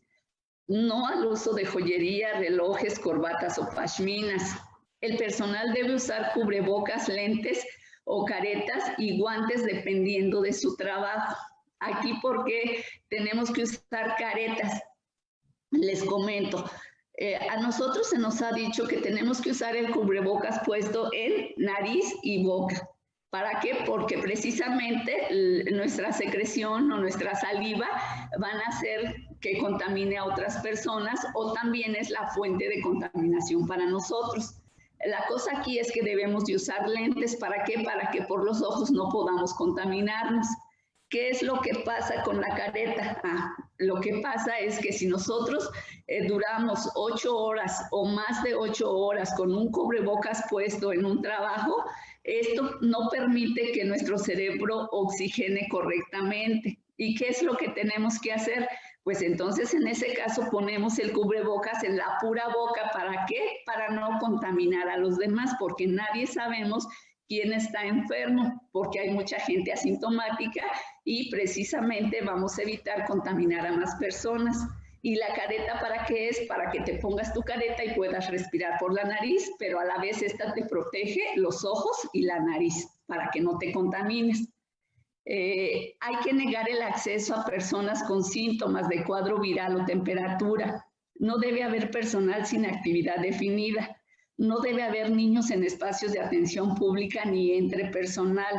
No al uso de joyería, relojes, corbatas o pashminas. El personal debe usar cubrebocas, lentes o caretas y guantes dependiendo de su trabajo. Aquí, ¿por qué tenemos que usar caretas? Les comento. A nosotros se nos ha dicho que tenemos que usar el cubrebocas puesto en nariz y boca. ¿Para qué? Porque precisamente nuestra secreción o nuestra saliva van a hacer que contamine a otras personas o también es la fuente de contaminación para nosotros. La cosa aquí es que debemos de usar lentes. ¿Para qué? Para que por los ojos no podamos contaminarnos. ¿Qué es lo que pasa con la careta? Lo que pasa es que si nosotros duramos 8 horas o más de 8 horas con un cubrebocas puesto en un trabajo, esto no permite que nuestro cerebro oxigene correctamente. ¿Y qué es lo que tenemos que hacer? Pues entonces en ese caso ponemos el cubrebocas en la pura boca. ¿Para qué? Para no contaminar a los demás, porque nadie sabemos quién está enfermo, porque hay mucha gente asintomática y precisamente vamos a evitar contaminar a más personas. ¿Y la careta para qué es? Para que te pongas tu careta y puedas respirar por la nariz, pero a la vez esta te protege los ojos y la nariz para que no te contamines. Hay que negar el acceso a personas con síntomas de cuadro viral o temperatura. No debe haber personal sin actividad definida. No debe haber niños en espacios de atención pública ni entre personal.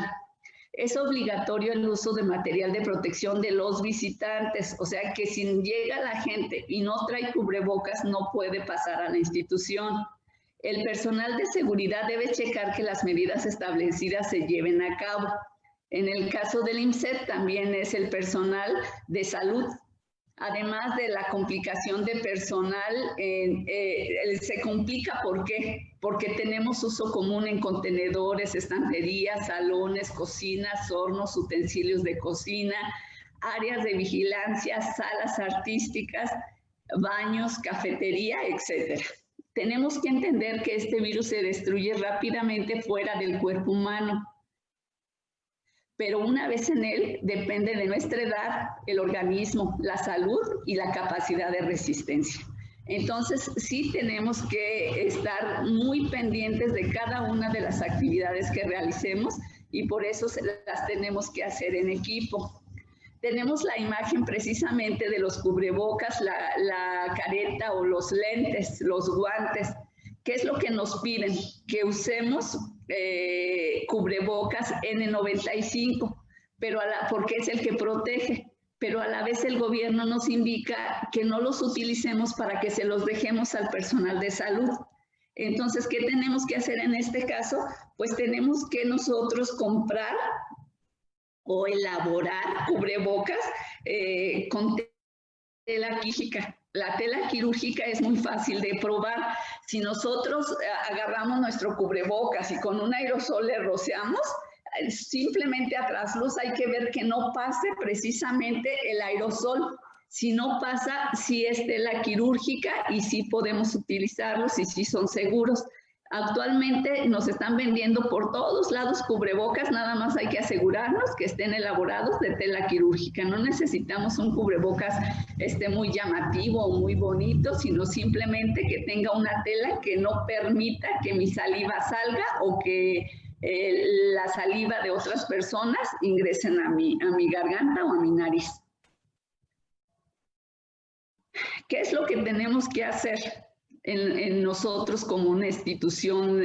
Es obligatorio el uso de material de protección de los visitantes, o sea que si llega la gente y no trae cubrebocas no puede pasar a la institución. El personal de seguridad debe checar que las medidas establecidas se lleven a cabo. En el caso del IMSET también es el personal de salud. Además de la complicación de personal, se complica, ¿por qué? Porque tenemos uso común en contenedores, estanterías, salones, cocinas, hornos, utensilios de cocina, áreas de vigilancia, salas artísticas, baños, cafetería, etc. Tenemos que entender que este virus se destruye rápidamente fuera del cuerpo humano. Pero una vez en él, depende de nuestra edad, el organismo, la salud y la capacidad de resistencia. Entonces, sí tenemos que estar muy pendientes de cada una de las actividades que realicemos y por eso las tenemos que hacer en equipo. Tenemos la imagen precisamente de los cubrebocas, la careta o los lentes, los guantes. ¿Qué es lo que nos piden? Que usemos cubrebocas N95, pero porque es el que protege, pero a la vez el gobierno nos indica que no los utilicemos para que se los dejemos al personal de salud. Entonces, ¿qué tenemos que hacer en este caso? Pues tenemos que nosotros comprar o elaborar cubrebocas con tela quirúrgica. La tela quirúrgica es muy fácil de probar. Si nosotros agarramos nuestro cubrebocas y con un aerosol le rociamos, simplemente a trasluz hay que ver que no pase precisamente el aerosol. Si no pasa, sí es tela quirúrgica y sí podemos utilizarlos y sí son seguros. Actualmente nos están vendiendo por todos lados cubrebocas, nada más hay que asegurarnos que estén elaborados de tela quirúrgica. No necesitamos un cubrebocas muy llamativo o muy bonito, sino simplemente que tenga una tela que no permita que mi saliva salga o que la saliva de otras personas ingresen a mi garganta o a mi nariz. ¿Qué es lo que tenemos que hacer en nosotros como una institución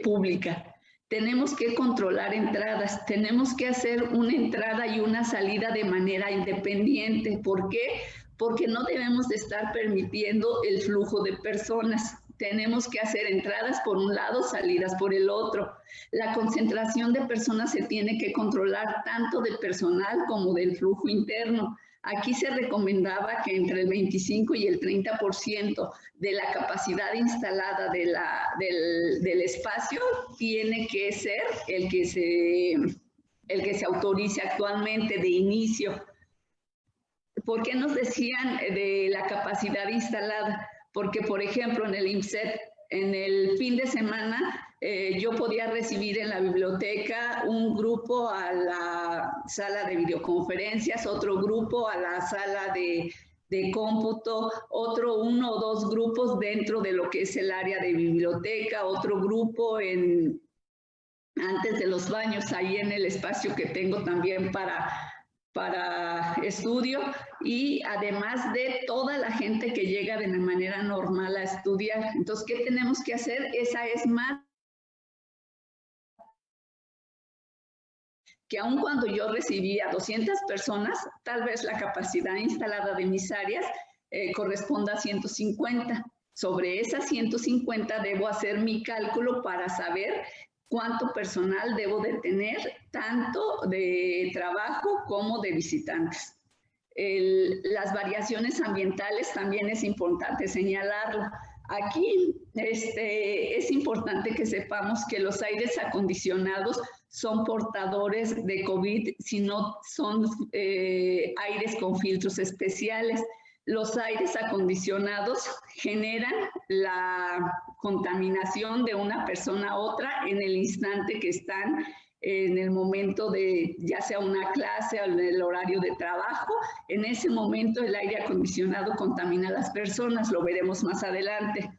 pública? Tenemos que controlar entradas, tenemos que hacer una entrada y una salida de manera independiente. ¿Por qué? Porque no debemos de estar permitiendo el flujo de personas. Tenemos que hacer entradas por un lado, salidas por el otro. La concentración de personas se tiene que controlar tanto del personal como del flujo interno. Aquí se recomendaba que entre el 25 y el 30% de la capacidad instalada del espacio tiene que ser el que se autorice actualmente de inicio. ¿Por qué nos decían de la capacidad instalada? Porque, por ejemplo, en el IMSET, en el fin de semana, yo podía recibir en la biblioteca un grupo a la sala de videoconferencias, otro grupo a la sala de cómputo, uno o dos grupos dentro de lo que es el área de biblioteca, otro grupo antes de los baños, ahí en el espacio que tengo también para estudio, y además de toda la gente que llega de manera normal a estudiar. Entonces, ¿qué tenemos que hacer? Esa es más que aun cuando yo recibía 200 personas, tal vez la capacidad instalada de mis áreas corresponda a 150. Sobre esas 150 debo hacer mi cálculo para saber cuánto personal debo de tener, tanto de trabajo como de visitantes. Las variaciones ambientales también es importante señalarlo. Aquí es importante que sepamos que los aires acondicionados son portadores de COVID si no son aires con filtros especiales. Los aires acondicionados generan la contaminación de una persona a otra en el instante que están en el momento de ya sea una clase o en el horario de trabajo. En ese momento el aire acondicionado contamina a las personas, lo veremos más adelante.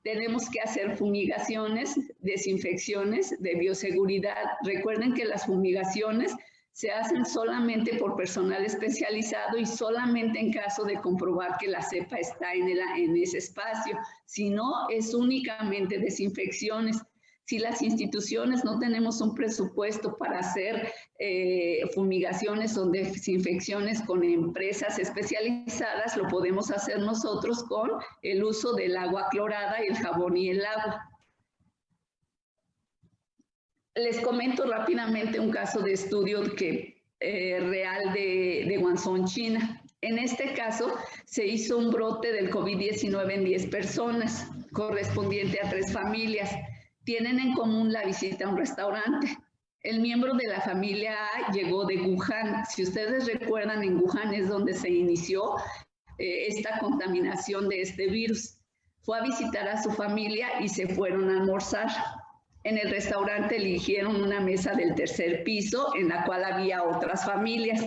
Tenemos que hacer fumigaciones, desinfecciones de bioseguridad. Recuerden que las fumigaciones se hacen solamente por personal especializado y solamente en caso de comprobar que la cepa está en ese espacio. Si no, es únicamente desinfecciones. Si las instituciones no tenemos un presupuesto para hacer fumigaciones o desinfecciones con empresas especializadas, lo podemos hacer nosotros con el uso del agua clorada, el jabón y el agua. Les comento rápidamente un caso de estudio real de Guangzhou, China. En este caso, se hizo un brote del COVID-19 en 10 personas, correspondiente a 3 familias. Tienen en común la visita a un restaurante. El miembro de la familia A llegó de Wuhan. Si ustedes recuerdan, en Wuhan es donde se inició esta contaminación de este virus. Fue a visitar a su familia y se fueron a almorzar. En el restaurante eligieron una mesa del 3er piso en la cual había otras familias.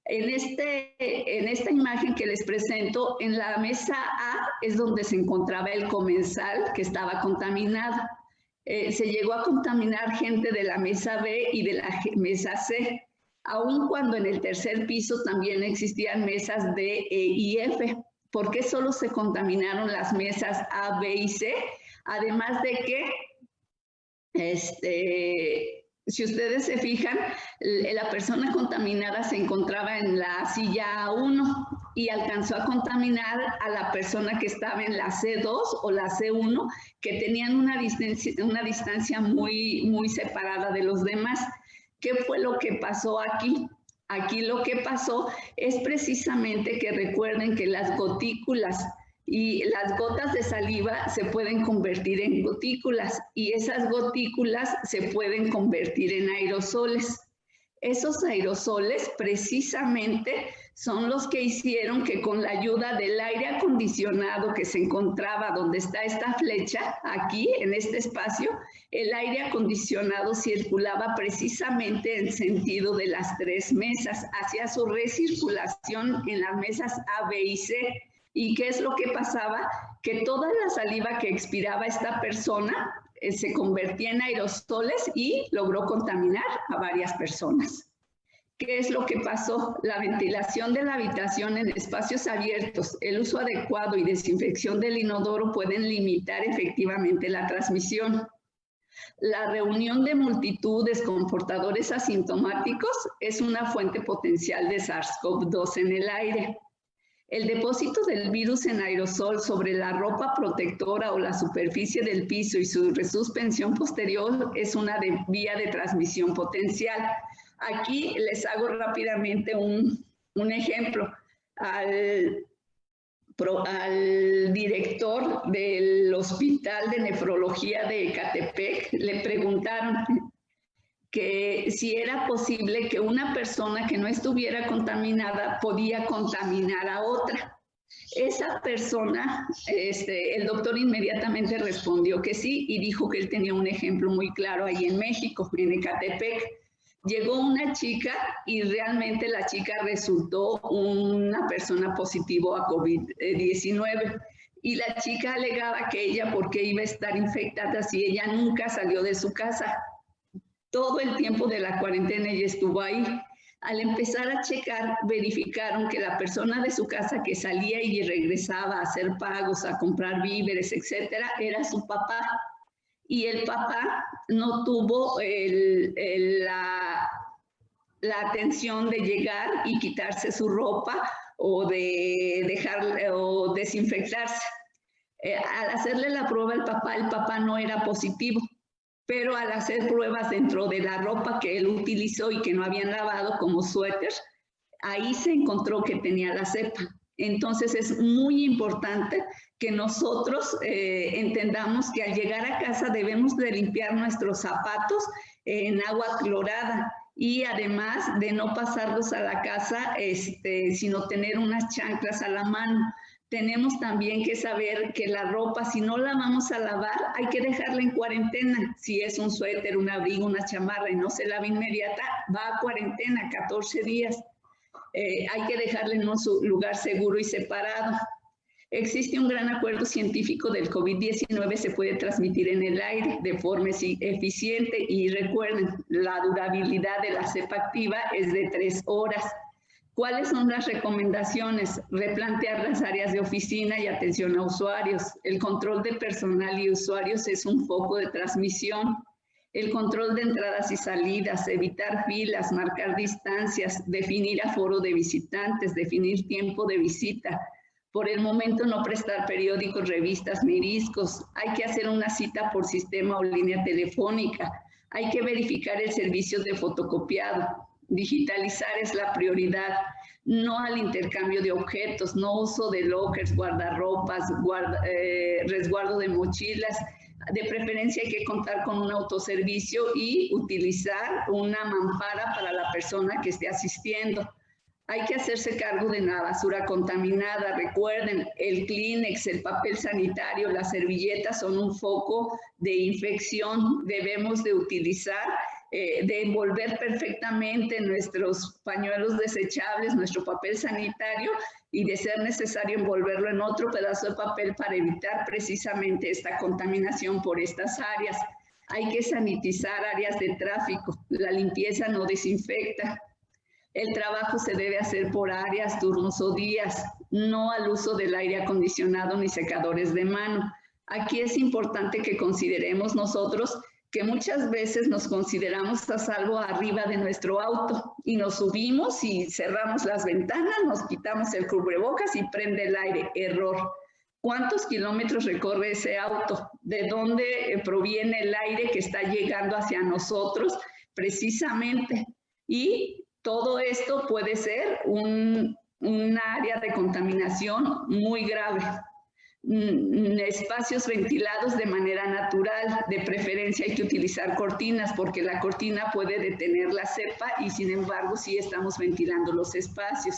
En esta imagen que les presento, en la mesa A es donde se encontraba el comensal que estaba contaminado. Se llegó a contaminar gente de la mesa B y de la mesa C, aun cuando en el 3er piso también existían mesas D, E y F. ¿Por qué solo se contaminaron las mesas A, B y C? Además de que si ustedes se fijan, la persona contaminada se encontraba en la silla A1 y alcanzó a contaminar a la persona que estaba en la C2 o la C1, que tenían una distancia muy, muy separada de los demás. ¿Qué fue lo que pasó aquí? Aquí lo que pasó es precisamente que recuerden que las gotículas y las gotas de saliva se pueden convertir en gotículas y esas gotículas se pueden convertir en aerosoles. Esos aerosoles precisamente son los que hicieron que con la ayuda del aire acondicionado que se encontraba donde está esta flecha, aquí en este espacio, el aire acondicionado circulaba precisamente en sentido de las 3 mesas, hacía su recirculación en las mesas A, B y C. ¿Y qué es lo que pasaba? Que toda la saliva que expiraba esta persona se convertía en aerosoles y logró contaminar a varias personas. ¿Qué es lo que pasó? La ventilación de la habitación en espacios abiertos, el uso adecuado y desinfección del inodoro pueden limitar efectivamente la transmisión. La reunión de multitudes con portadores asintomáticos es una fuente potencial de SARS-CoV-2 en el aire. El depósito del virus en aerosol sobre la ropa protectora o la superficie del piso y su resuspensión posterior es una vía de transmisión potencial. Aquí les hago rápidamente un ejemplo. Al director del Hospital de Nefrología de Ecatepec le preguntaron que si era posible que una persona que no estuviera contaminada podía contaminar a otra. Esa persona, el doctor inmediatamente respondió que sí y dijo que él tenía un ejemplo muy claro ahí en México, en Ecatepec. Llegó una chica y realmente la chica resultó una persona positiva a COVID-19. Y la chica alegaba que ella, ¿por qué iba a estar infectada si ella nunca salió de su casa? Todo el tiempo de la cuarentena ella estuvo ahí. Al empezar a checar, verificaron que la persona de su casa que salía y regresaba a hacer pagos, a comprar víveres, etcétera, era su papá. Y el papá no tuvo la atención de llegar y quitarse su ropa o de o desinfectarse. Al hacerle la prueba al papá, el papá no era positivo. Pero al hacer pruebas dentro de la ropa que él utilizó y que no habían lavado, como suéter, ahí se encontró que tenía la cepa. Entonces es muy importante que nosotros entendamos que al llegar a casa debemos de limpiar nuestros zapatos en agua clorada y además de no pasarlos a la casa, sino tener unas chanclas a la mano. Tenemos también que saber que la ropa, si no la vamos a lavar, hay que dejarla en cuarentena. Si es un suéter, un abrigo, una chamarra y no se lava inmediata, va a cuarentena, 14 días. Hay que dejarla en un lugar seguro y separado. Existe un gran acuerdo científico del COVID-19, se puede transmitir en el aire de forma eficiente y recuerden, la durabilidad de la cepa activa es de 3 horas. ¿Cuáles son las recomendaciones? Replantear las áreas de oficina y atención a usuarios. El control de personal y usuarios es un foco de transmisión. El control de entradas y salidas, evitar filas, marcar distancias, definir aforo de visitantes, definir tiempo de visita. Por el momento no prestar periódicos, revistas ni discos. Hay que hacer una cita por sistema o línea telefónica. Hay que verificar el servicio de fotocopiado. Digitalizar es la prioridad, no al intercambio de objetos, no uso de lockers, guardarropas, resguardo de mochilas. De preferencia hay que contar con un autoservicio y utilizar una mampara para la persona que esté asistiendo. Hay que hacerse cargo de la basura contaminada. Recuerden, el Kleenex, el papel sanitario, las servilletas son un foco de infección. Debemos de utilizar de envolver perfectamente nuestros pañuelos desechables, nuestro papel sanitario y de ser necesario envolverlo en otro pedazo de papel para evitar precisamente esta contaminación por estas áreas. Hay que sanitizar áreas de tráfico, la limpieza no desinfecta. El trabajo se debe hacer por áreas, turnos o días, no al uso del aire acondicionado ni secadores de mano. Aquí es importante que consideremos nosotros que muchas veces nos consideramos a salvo arriba de nuestro auto y nos subimos y cerramos las ventanas, nos quitamos el cubrebocas y prende el aire. Error. ¿Cuántos kilómetros recorre ese auto? ¿De dónde proviene el aire que está llegando hacia nosotros precisamente? Y todo esto puede ser un área de contaminación muy grave. Espacios ventilados de manera natural, de preferencia hay que utilizar cortinas porque la cortina puede detener la cepa y sin embargo sí estamos ventilando los espacios.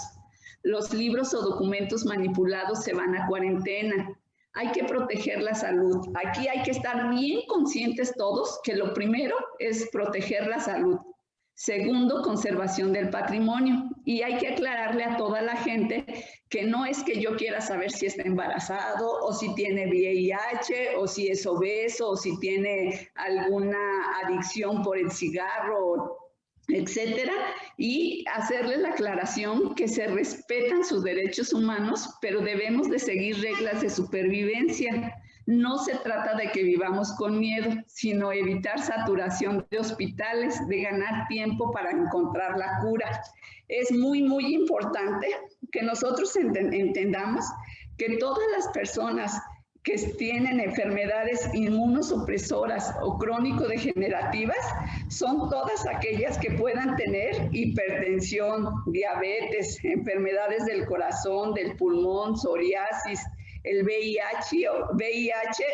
Los libros o documentos manipulados se van a cuarentena. Hay que proteger la salud. Aquí hay que estar bien conscientes todos que lo primero es proteger la salud. Segundo, conservación del patrimonio. Y hay que aclararle a toda la gente que no es que yo quiera saber si está embarazado o si tiene VIH o si es obeso o si tiene alguna adicción por el cigarro, etcétera, y hacerle la aclaración que se respetan sus derechos humanos, pero debemos de seguir reglas de supervivencia. No se trata de que vivamos con miedo, sino evitar saturación de hospitales, de ganar tiempo para encontrar la cura. Es muy, muy importante que nosotros entendamos que todas las personas que tienen enfermedades inmunosupresoras o crónico-degenerativas son todas aquellas que puedan tener hipertensión, diabetes, enfermedades del corazón, del pulmón, psoriasis, el VIH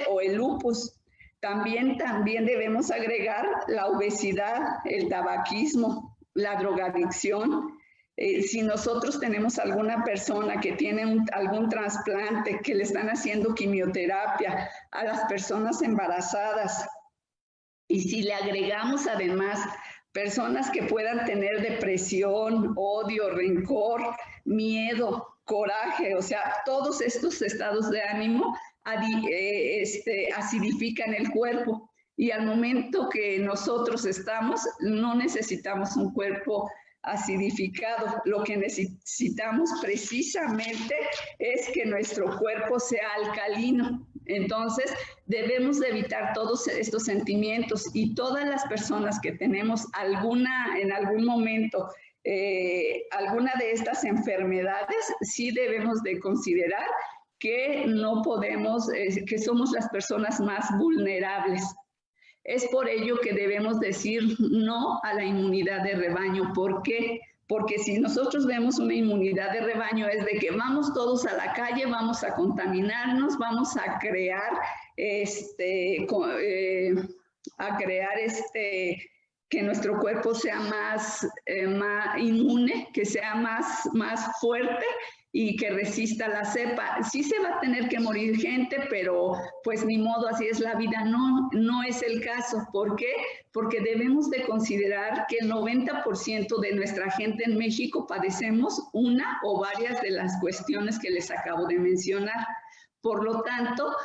o el lupus. También debemos agregar la obesidad, el tabaquismo, la drogadicción. Si nosotros tenemos alguna persona que tiene algún trasplante, que le están haciendo quimioterapia, a las personas embarazadas, y si le agregamos además personas que puedan tener depresión, odio, rencor, miedo, coraje, o sea, todos estos estados de ánimo acidifican el cuerpo. Y al momento que nosotros estamos, no necesitamos un cuerpo acidificado. Lo que necesitamos precisamente es que nuestro cuerpo sea alcalino. Entonces, debemos de evitar todos estos sentimientos, y todas las personas que tenemos en algún momento alguna de estas enfermedades, sí debemos de considerar que no podemos, que somos las personas más vulnerables. Es por ello que debemos decir no a la inmunidad de rebaño. ¿Por qué? Porque si nosotros vemos una inmunidad de rebaño, es de que vamos todos a la calle, vamos a contaminarnos, vamos a crear que nuestro cuerpo sea más inmune, que sea más fuerte y que resista la cepa. Sí se va a tener que morir gente, pero pues ni modo, así es la vida. No es el caso. ¿Por qué? Porque debemos de considerar que el 90% de nuestra gente en México padecemos una o varias de las cuestiones que les acabo de mencionar. Por lo tanto,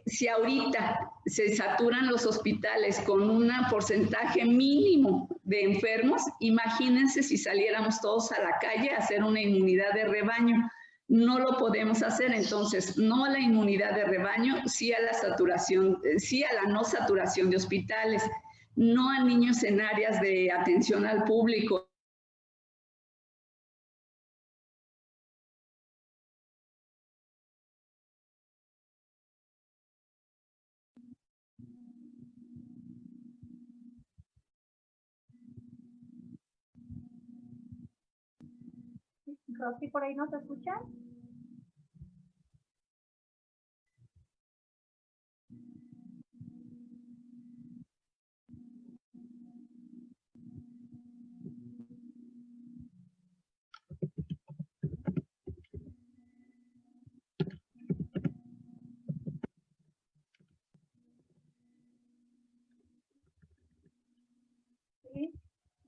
si ahorita se saturan los hospitales con un porcentaje mínimo de enfermos, imagínense si saliéramos todos a la calle a hacer una inmunidad de rebaño. No lo podemos hacer. Entonces, no a la inmunidad de rebaño, sí a la saturación, sí a la no saturación de hospitales, no a niños en áreas de atención al público. Rosy, ¿por ahí nos escuchan? Sí.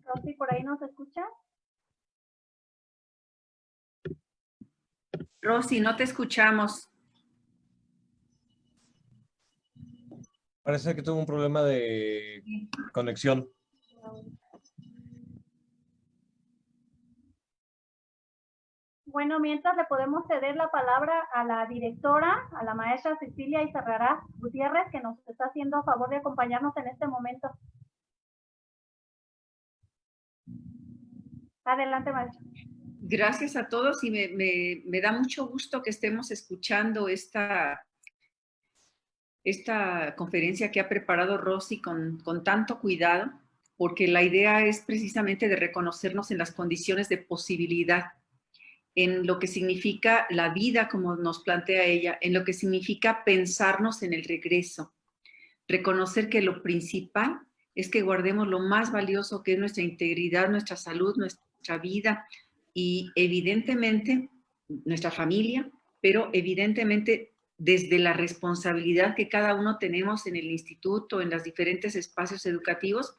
Rosy, ¿por ahí nos escuchan? Rosy, no te escuchamos. Parece que tuvo un problema de conexión. Bueno, mientras le podemos ceder la palabra a la directora, a la maestra Cecilia Izarrarás Gutiérrez, que nos está haciendo a favor de acompañarnos en este momento. Adelante, maestra. Gracias a todos, y me da mucho gusto que estemos escuchando esta conferencia que ha preparado Rosy con tanto cuidado, porque la idea es precisamente de reconocernos en las condiciones de posibilidad, en lo que significa la vida, como nos plantea ella, en lo que significa pensarnos en el regreso, reconocer que lo principal es que guardemos lo más valioso, que es nuestra integridad, nuestra salud, nuestra vida, y evidentemente nuestra familia, pero evidentemente desde la responsabilidad que cada uno tenemos en el instituto, en los diferentes espacios educativos,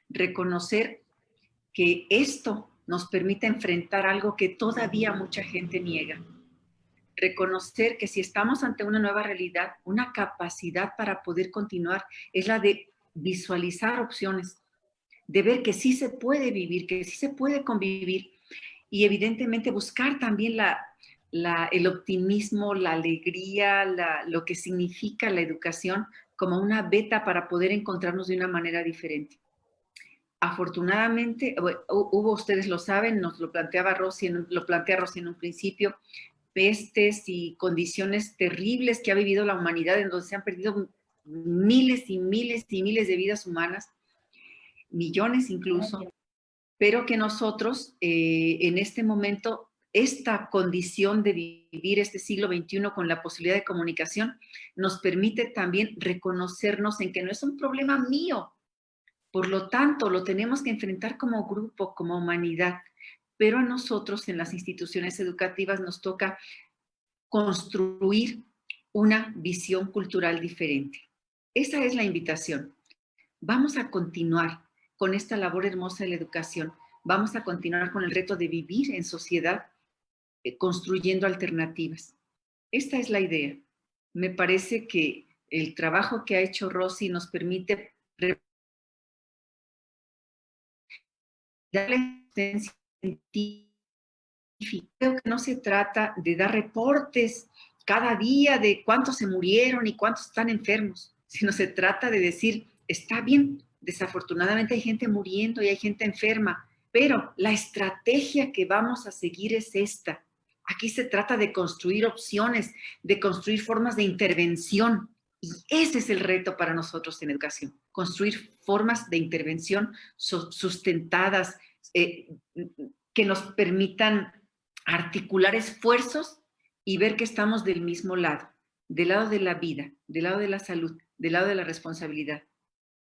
reconocer que esto nos permite enfrentar algo que todavía mucha gente niega. Reconocer que si estamos ante una nueva realidad, una capacidad para poder continuar es la de visualizar opciones, de ver que sí se puede vivir, que sí se puede convivir, y evidentemente buscar también el optimismo, la alegría, lo que significa la educación como una beta para poder encontrarnos de una manera diferente. afortunadamente, hubo, ustedes lo saben, nos lo planteaba Rosy, lo plantea Rosy en un principio, pestes y condiciones terribles que ha vivido la humanidad, en donde se han perdido miles y miles y miles de vidas humanas, millones incluso, pero que nosotros en este momento, esta condición de vivir este siglo XXI con la posibilidad de comunicación, nos permite también reconocernos en que no es un problema mío. Por lo tanto, lo tenemos que enfrentar como grupo, como humanidad. Pero a nosotros en las instituciones educativas nos toca construir una visión cultural diferente. Esa es la invitación. Vamos a continuar con esta labor hermosa de la educación. Vamos a continuar con el reto de vivir en sociedad construyendo alternativas. Esta es la idea. Me parece que el trabajo que ha hecho Rosy nos permite darle evidencia científica. Creo que no se trata de dar reportes cada día de cuántos se murieron y cuántos están enfermos, sino se trata de decir, está bien, desafortunadamente hay gente muriendo y hay gente enferma, pero la estrategia que vamos a seguir es esta. Aquí se trata de construir opciones, de construir formas de intervención. Y ese es el reto para nosotros en educación, construir formas de intervención sustentadas, que nos permitan articular esfuerzos y ver que estamos del mismo lado de la vida, del lado de la salud, del lado de la responsabilidad.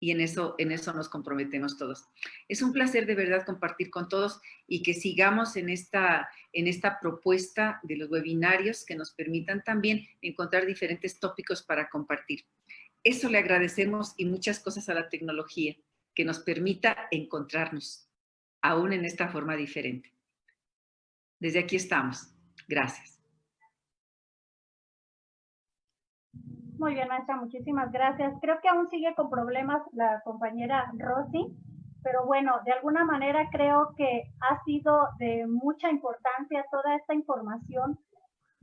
Y en eso nos comprometemos todos. Es un placer de verdad compartir con todos y que sigamos en esta propuesta de los webinarios que nos permitan también encontrar diferentes tópicos para compartir. Eso le agradecemos y muchas cosas a la tecnología que nos permita encontrarnos, aún en esta forma diferente. Desde aquí estamos. Gracias. Muy bien, maestra, muchísimas gracias. Creo que aún sigue con problemas la compañera Rosy, pero bueno, de alguna manera creo que ha sido de mucha importancia toda esta información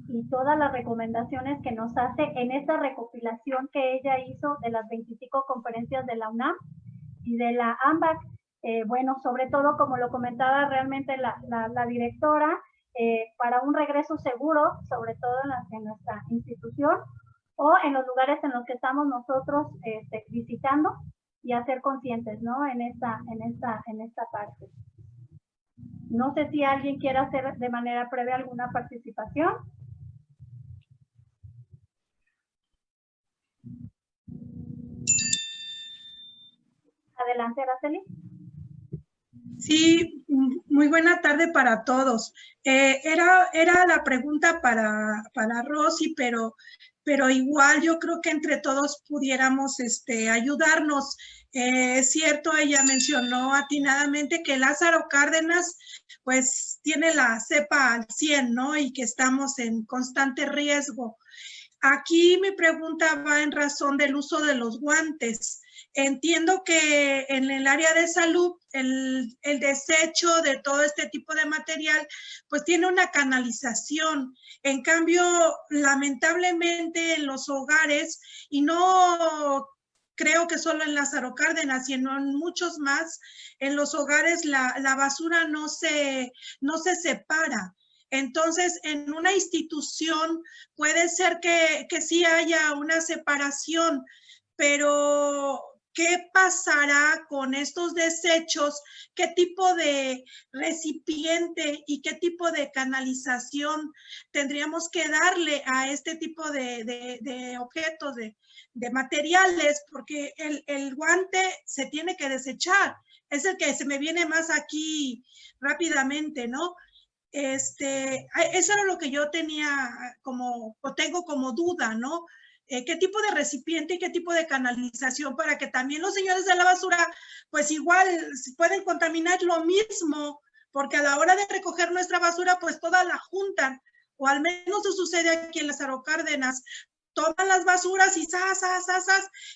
y todas las recomendaciones que nos hace en esta recopilación que ella hizo de las 25 conferencias de la UNAM y de la AMBAC. Bueno, sobre todo, como lo comentaba realmente la directora, para un regreso seguro, sobre todo en nuestra institución, o en los lugares en los que estamos nosotros visitando y a ser conscientes, ¿no? En esta parte. No sé si alguien quiere hacer de manera previa alguna participación. Adelante, Araceli. Sí, muy buena tarde para todos. Era la pregunta para Rosy, pero igual yo creo que entre todos pudiéramos ayudarnos. Es cierto, ella mencionó atinadamente que Lázaro Cárdenas pues tiene la cepa al 100, ¿no? Y que estamos en constante riesgo. Aquí mi pregunta va en razón del uso de los guantes. Entiendo que en el área de salud el desecho de todo este tipo de material pues tiene una canalización. En cambio, lamentablemente en los hogares, y no creo que solo en Lázaro Cárdenas, sino en muchos más, en los hogares la basura no se separa. Entonces, en una institución puede ser que sí haya una separación, pero ¿qué pasará con estos desechos? ¿Qué tipo de recipiente y qué tipo de canalización tendríamos que darle a este tipo de objetos, de materiales? Porque el guante se tiene que desechar. Es el que se me viene más aquí rápidamente, ¿no? Eso era lo que yo tenía o tengo como duda, ¿no? ¿Qué tipo de recipiente y qué tipo de canalización para que también los señores de la basura, pues igual pueden contaminar lo mismo, porque a la hora de recoger nuestra basura, pues toda la juntan, o al menos eso sucede aquí en Lázaro Cárdenas, toman las basuras y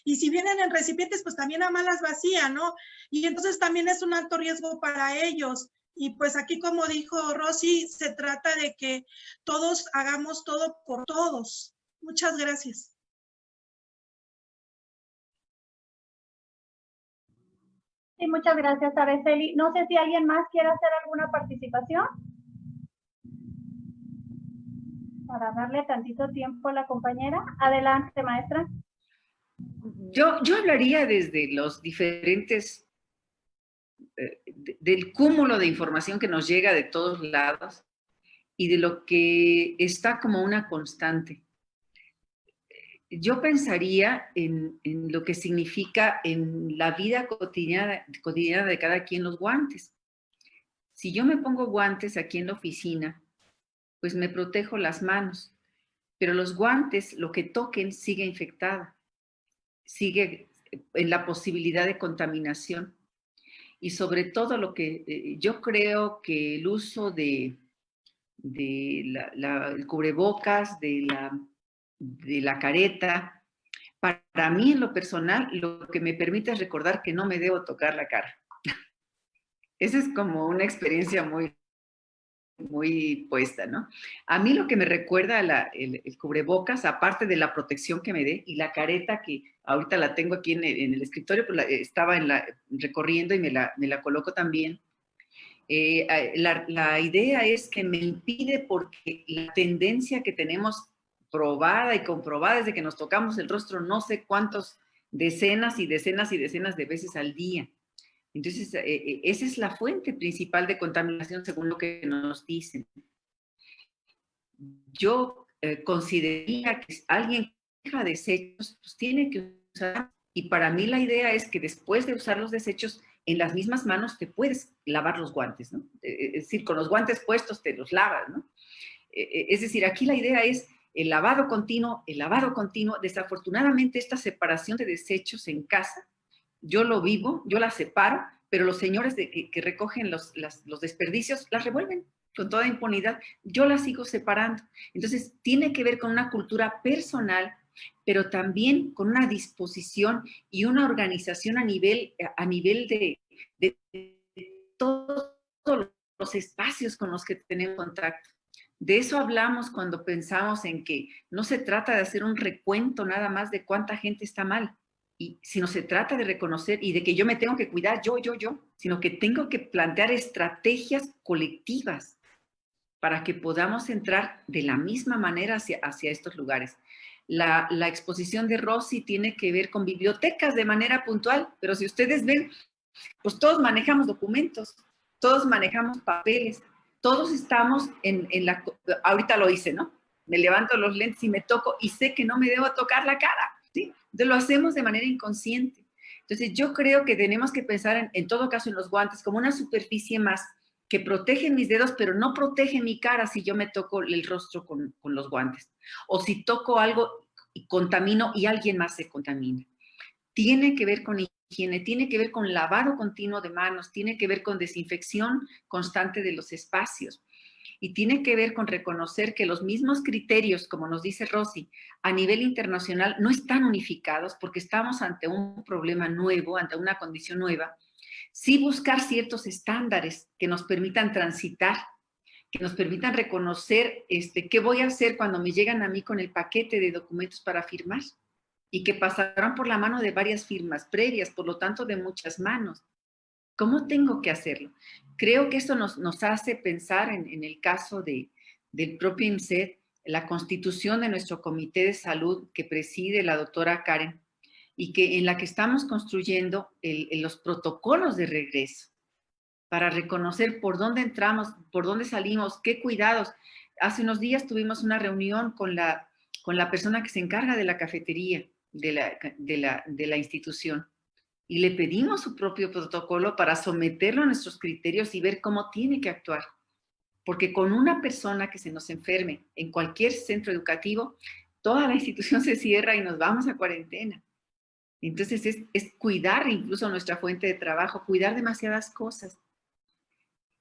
y si vienen en recipientes, pues también a malas vacían, ¿no? Y entonces también es un alto riesgo para ellos. Y pues aquí, como dijo Rosy, se trata de que todos hagamos todo por todos. Muchas gracias. Sí, muchas gracias, Araceli. No sé si alguien más quiere hacer alguna participación. Para darle tantito tiempo a la compañera. Adelante, maestra. Yo hablaría desde los diferentes, del cúmulo de información que nos llega de todos lados y de lo que está como una constante. Yo pensaría en lo que significa en la vida cotidiana de cada quien los guantes. Si yo me pongo guantes aquí en la oficina, pues me protejo las manos, pero los guantes, lo que toquen, sigue infectada, sigue en la posibilidad de contaminación. Y sobre todo lo que yo creo que el uso de el cubrebocas, de la careta, para mí en lo personal, lo que me permite es recordar que no me debo tocar la cara. Esa es como una experiencia muy puesta, ¿no? A mí lo que me recuerda el cubrebocas, aparte de la protección que me dé, y la careta que ahorita la tengo aquí en el escritorio, pues estaba recorriendo y me la coloco también. La idea es que me impide, porque la tendencia que tenemos probada y comprobada desde que nos tocamos el rostro no sé cuántos decenas y decenas y decenas de veces al día. Entonces, esa es la fuente principal de contaminación según lo que nos dicen. Yo consideraría que si alguien deja desechos, pues tiene que usar, y para mí la idea es que después de usar los desechos, en las mismas manos te puedes lavar los guantes, ¿no? Es decir, con los guantes puestos te los lavas, ¿no? Es decir, aquí la idea es el lavado continuo, el lavado continuo. Desafortunadamente, esta separación de desechos en casa, yo lo vivo, yo la separo, pero los señores que recogen los desperdicios las revuelven con toda impunidad. Yo las sigo separando. Entonces, tiene que ver con una cultura personal, pero también con una disposición y una organización a nivel de todos los espacios con los que tenemos contacto. De eso hablamos cuando pensamos en que no se trata de hacer un recuento nada más de cuánta gente está mal, sino se trata de reconocer y de que yo me tengo que cuidar yo, sino que tengo que plantear estrategias colectivas para que podamos entrar de la misma manera hacia estos lugares. La exposición de Rosy tiene que ver con bibliotecas de manera puntual, pero si ustedes ven, pues todos manejamos documentos, todos manejamos papeles, todos estamos ahorita lo hice, ¿no? Me levanto los lentes y me toco y sé que no me debo tocar la cara, ¿sí? Entonces lo hacemos de manera inconsciente. Entonces yo creo que tenemos que pensar en todo caso en los guantes como una superficie más que protege mis dedos, pero no protege mi cara si yo me toco el rostro con los guantes. O si toco algo y contamino y alguien más se contamina. Tiene que ver con higiene, tiene que ver con lavado continuo de manos, tiene que ver con desinfección constante de los espacios. Y tiene que ver con reconocer que los mismos criterios, como nos dice Rosy, a nivel internacional no están unificados porque estamos ante un problema nuevo, ante una condición nueva. Sí buscar ciertos estándares que nos permitan transitar, que nos permitan reconocer qué voy a hacer cuando me llegan a mí con el paquete de documentos para firmar y que pasarán por la mano de varias firmas previas, por lo tanto de muchas manos. ¿Cómo tengo que hacerlo? Creo que esto nos hace pensar en el caso del propio IMSET, la constitución de nuestro Comité de Salud que preside la doctora Karen, y en la que estamos construyendo los protocolos de regreso para reconocer por dónde entramos, por dónde salimos, qué cuidados. Hace unos días tuvimos una reunión con la persona que se encarga de la cafetería de la institución y le pedimos su propio protocolo para someterlo a nuestros criterios y ver cómo tiene que actuar. Porque con una persona que se nos enferme en cualquier centro educativo, toda la institución se cierra y nos vamos a cuarentena. Entonces es cuidar incluso nuestra fuente de trabajo, cuidar demasiadas cosas.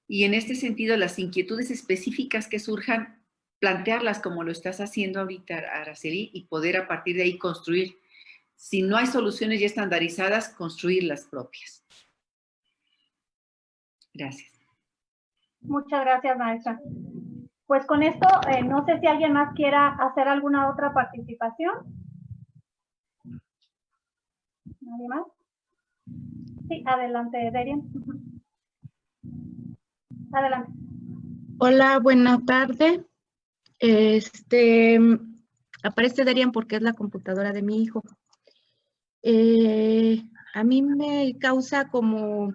Y en este sentido, las inquietudes específicas que surjan, plantearlas como lo estás haciendo ahorita, Araceli, y poder a partir de ahí construir. Si no hay soluciones ya estandarizadas, construir las propias. Gracias. Muchas gracias, maestra. Pues con esto, no sé si alguien más quiera hacer alguna otra participación. ¿Nadie más? Sí, adelante, Derian. Adelante. Hola, buena tarde. Aparece Derian porque es la computadora de mi hijo. A mí me causa como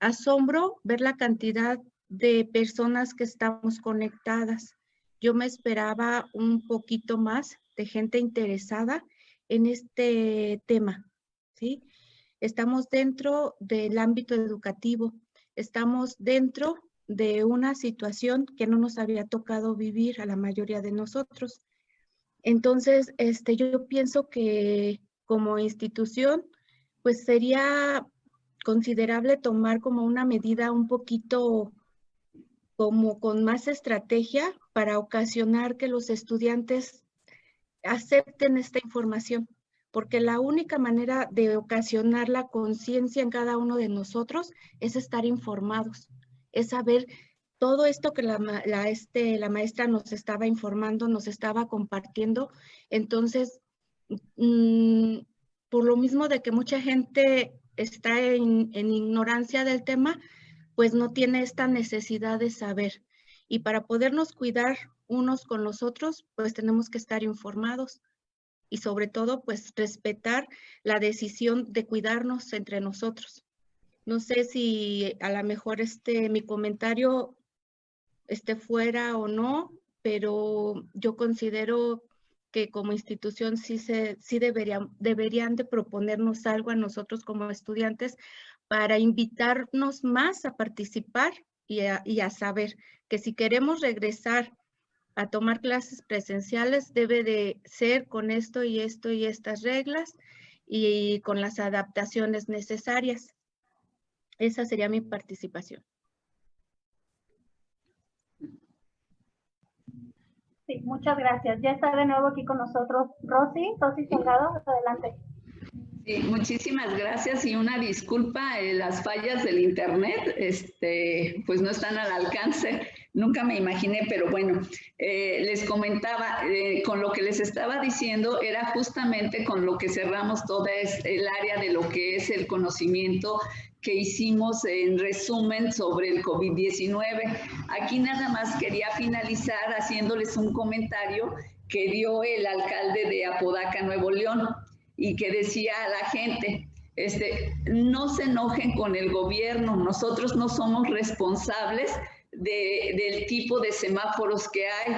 asombro ver la cantidad de personas que estamos conectadas. Yo me esperaba un poquito más de gente interesada en este tema, ¿sí? Estamos dentro del ámbito educativo, estamos dentro de una situación que no nos había tocado vivir a la mayoría de nosotros. Entonces, yo pienso que como institución, pues sería considerable tomar como una medida un poquito como con más estrategia para ocasionar que los estudiantes acepten esta información, porque la única manera de ocasionar la conciencia en cada uno de nosotros es estar informados, es saber todo esto que la maestra nos estaba informando, nos estaba compartiendo. Entonces, por lo mismo de que mucha gente está en ignorancia del tema, pues no tiene esta necesidad de saber. Y para podernos cuidar unos con los otros, pues tenemos que estar informados. Y sobre todo, pues respetar la decisión de cuidarnos entre nosotros. No sé si a lo mejor mi comentario esté fuera o no, pero yo considero que como institución sí deberían de proponernos algo a nosotros como estudiantes para invitarnos más a participar y a saber que si queremos regresar a tomar clases presenciales debe de ser con esto y estas reglas y con las adaptaciones necesarias. Esa sería mi participación. Sí, muchas gracias. Ya está de nuevo aquí con nosotros Rosy Salgado, adelante. Sí, muchísimas gracias y una disculpa, las fallas del internet, pues no están al alcance, nunca me imaginé, pero bueno, les comentaba, con lo que les estaba diciendo era justamente con lo que cerramos toda el área de lo que es el conocimiento que hicimos en resumen sobre el COVID-19. Aquí nada más quería finalizar haciéndoles un comentario que dio el alcalde de Apodaca, Nuevo León, y que decía a la gente, no se enojen con el gobierno, nosotros no somos responsables del tipo de semáforos que hay.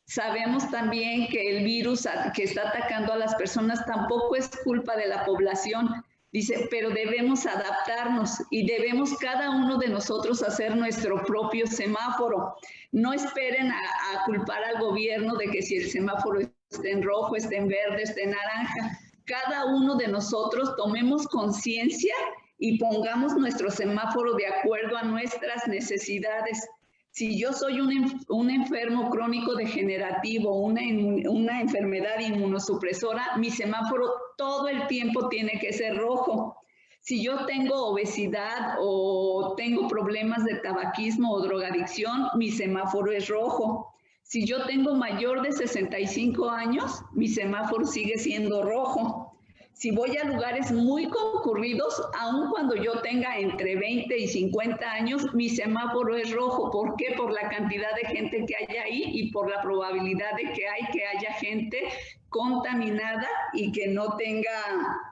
Sabemos también que el virus que está atacando a las personas tampoco es culpa de la población. Dice, pero debemos adaptarnos y debemos cada uno de nosotros hacer nuestro propio semáforo. No esperen a culpar al gobierno de que si el semáforo está en rojo, está en verde, está en naranja. Cada uno de nosotros tomemos conciencia y pongamos nuestro semáforo de acuerdo a nuestras necesidades. Si yo soy un enfermo crónico degenerativo, una enfermedad inmunosupresora, mi semáforo todo el tiempo tiene que ser rojo. Si yo tengo obesidad o tengo problemas de tabaquismo o drogadicción, mi semáforo es rojo. Si yo tengo mayor de 65 años, mi semáforo sigue siendo rojo. Si voy a lugares muy concurridos, aun cuando yo tenga entre 20 y 50 años, mi semáforo es rojo. ¿Por qué? Por la cantidad de gente que hay ahí y por la probabilidad de que haya gente contaminada y que no tenga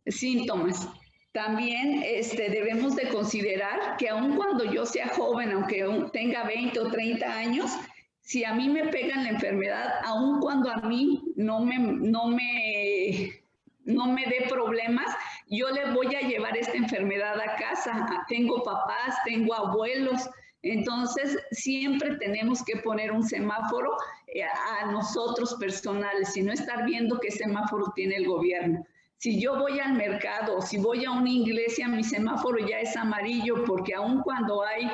síntomas. También debemos de considerar que aun cuando yo sea joven, aunque tenga 20 o 30 años, si a mí me pegan la enfermedad, aun cuando a mí no me dé problemas, yo le voy a llevar esta enfermedad a casa. Tengo papás, tengo abuelos. Entonces, siempre tenemos que poner un semáforo a nosotros personales y no estar viendo qué semáforo tiene el gobierno. Si yo voy al mercado, si voy a una iglesia, mi semáforo ya es amarillo, porque aun cuando hay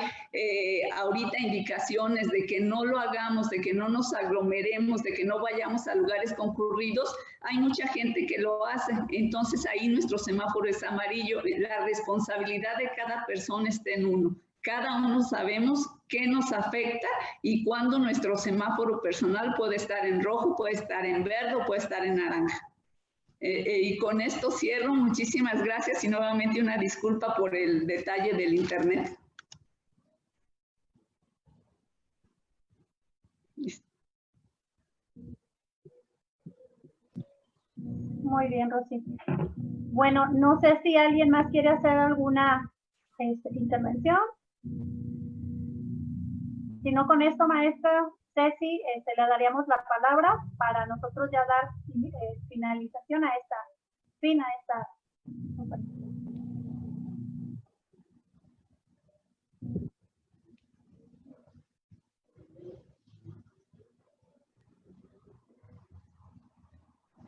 ahorita indicaciones de que no lo hagamos, de que no nos aglomeremos, de que no vayamos a lugares concurridos, hay mucha gente que lo hace. Entonces ahí nuestro semáforo es amarillo. La responsabilidad de cada persona está en uno. Cada uno sabemos qué nos afecta y cuándo nuestro semáforo personal puede estar en rojo, puede estar en verde o puede estar en naranja. Y con esto cierro. Muchísimas gracias y nuevamente una disculpa por el detalle del internet. Muy bien, Rosy. Bueno, no sé si alguien más quiere hacer alguna intervención. Si no, con esto, maestra Ceci, le daríamos la palabra para nosotros ya dar finalización a esta conferencia.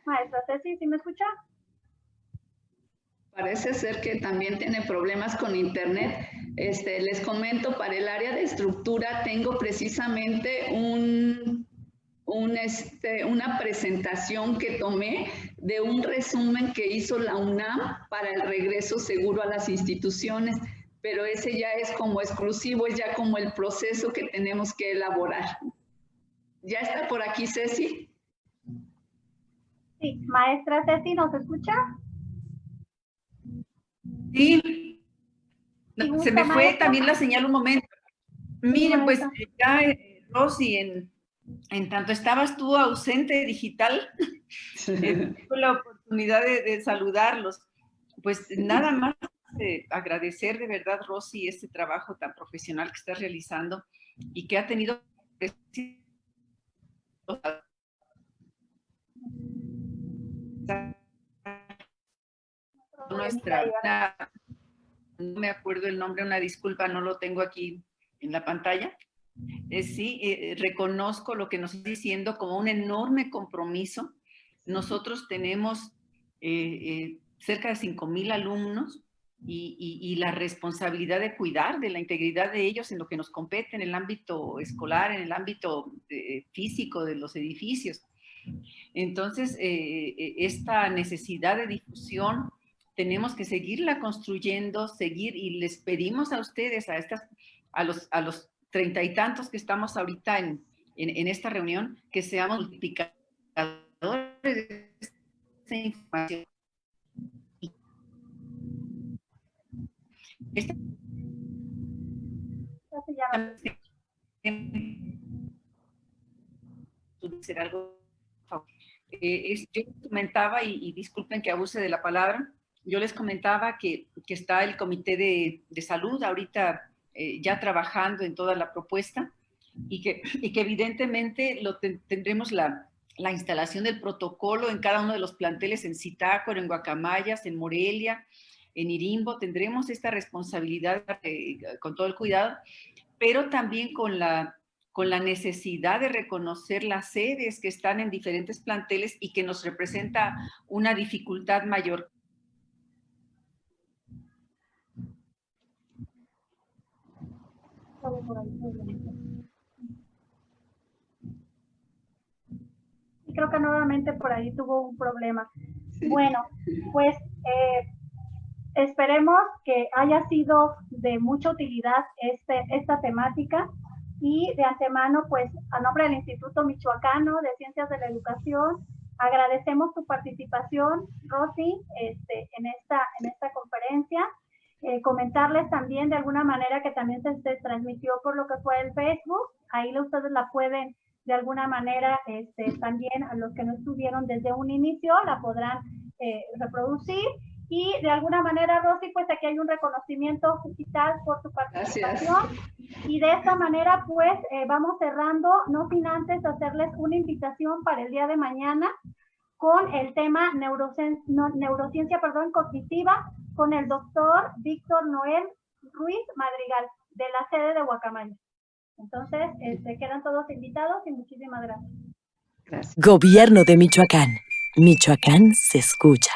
Maestra Ceci, ¿sí me escucha? Parece ser que también tiene problemas con internet. Les comento, para el área de estructura tengo precisamente una presentación que tomé de un resumen que hizo la UNAM para el regreso seguro a las instituciones, pero ese ya es como exclusivo, es ya como el proceso que tenemos que elaborar. ¿Ya está por aquí, Ceci? Sí, maestra Ceci, ¿nos escucha? Sí, se me fue también la señal un momento. Miren, pues ya, Rosy, en tanto estabas tú ausente digital, tuve la oportunidad de saludarlos. Pues nada más agradecer de verdad, Rosy, este trabajo tan profesional que estás realizando y que ha tenido no me acuerdo el nombre, una disculpa, no lo tengo aquí en la pantalla. Sí, reconozco lo que nos está diciendo como un enorme compromiso. Nosotros tenemos cerca de 5,000 alumnos y la responsabilidad de cuidar de la integridad de ellos en lo que nos compete en el ámbito escolar, en el ámbito físico de los edificios. Entonces, esta necesidad de difusión tenemos que seguirla construyendo, y les pedimos a ustedes, a los 30 y tantos que estamos ahorita en esta reunión, que seamos multiplicadores de esta información. Yo comentaba, y disculpen que abuse de la palabra, yo les comentaba que está el Comité de Salud ahorita ya trabajando en toda la propuesta y que evidentemente tendremos la instalación del protocolo en cada uno de los planteles, en Zitácuaro, en Guacamayas, en Morelia, en Irimbo. Tendremos esta responsabilidad con todo el cuidado, pero también con la necesidad de reconocer las sedes que están en diferentes planteles y que nos representa una dificultad mayor. Y creo que nuevamente por ahí tuvo un problema. Bueno, pues esperemos que haya sido de mucha utilidad esta temática y de antemano, pues a nombre del Instituto Michoacano de Ciencias de la Educación, agradecemos tu participación, Rosy, en esta conferencia. Comentarles también de alguna manera que también se transmitió por lo que fue el Facebook. Ahí ustedes la pueden de alguna manera, también a los que no estuvieron desde un inicio, la podrán reproducir. Y de alguna manera, Rosy, pues aquí hay un reconocimiento digital por tu participación. Gracias. Y de esta manera, pues vamos cerrando, no sin antes hacerles una invitación para el día de mañana con el tema neurociencia cognitiva, con el doctor Víctor Noel Ruiz Madrigal, de la sede de Guacamaya. Entonces, quedan todos invitados y muchísimas gracias. Gobierno de Michoacán. Michoacán se escucha.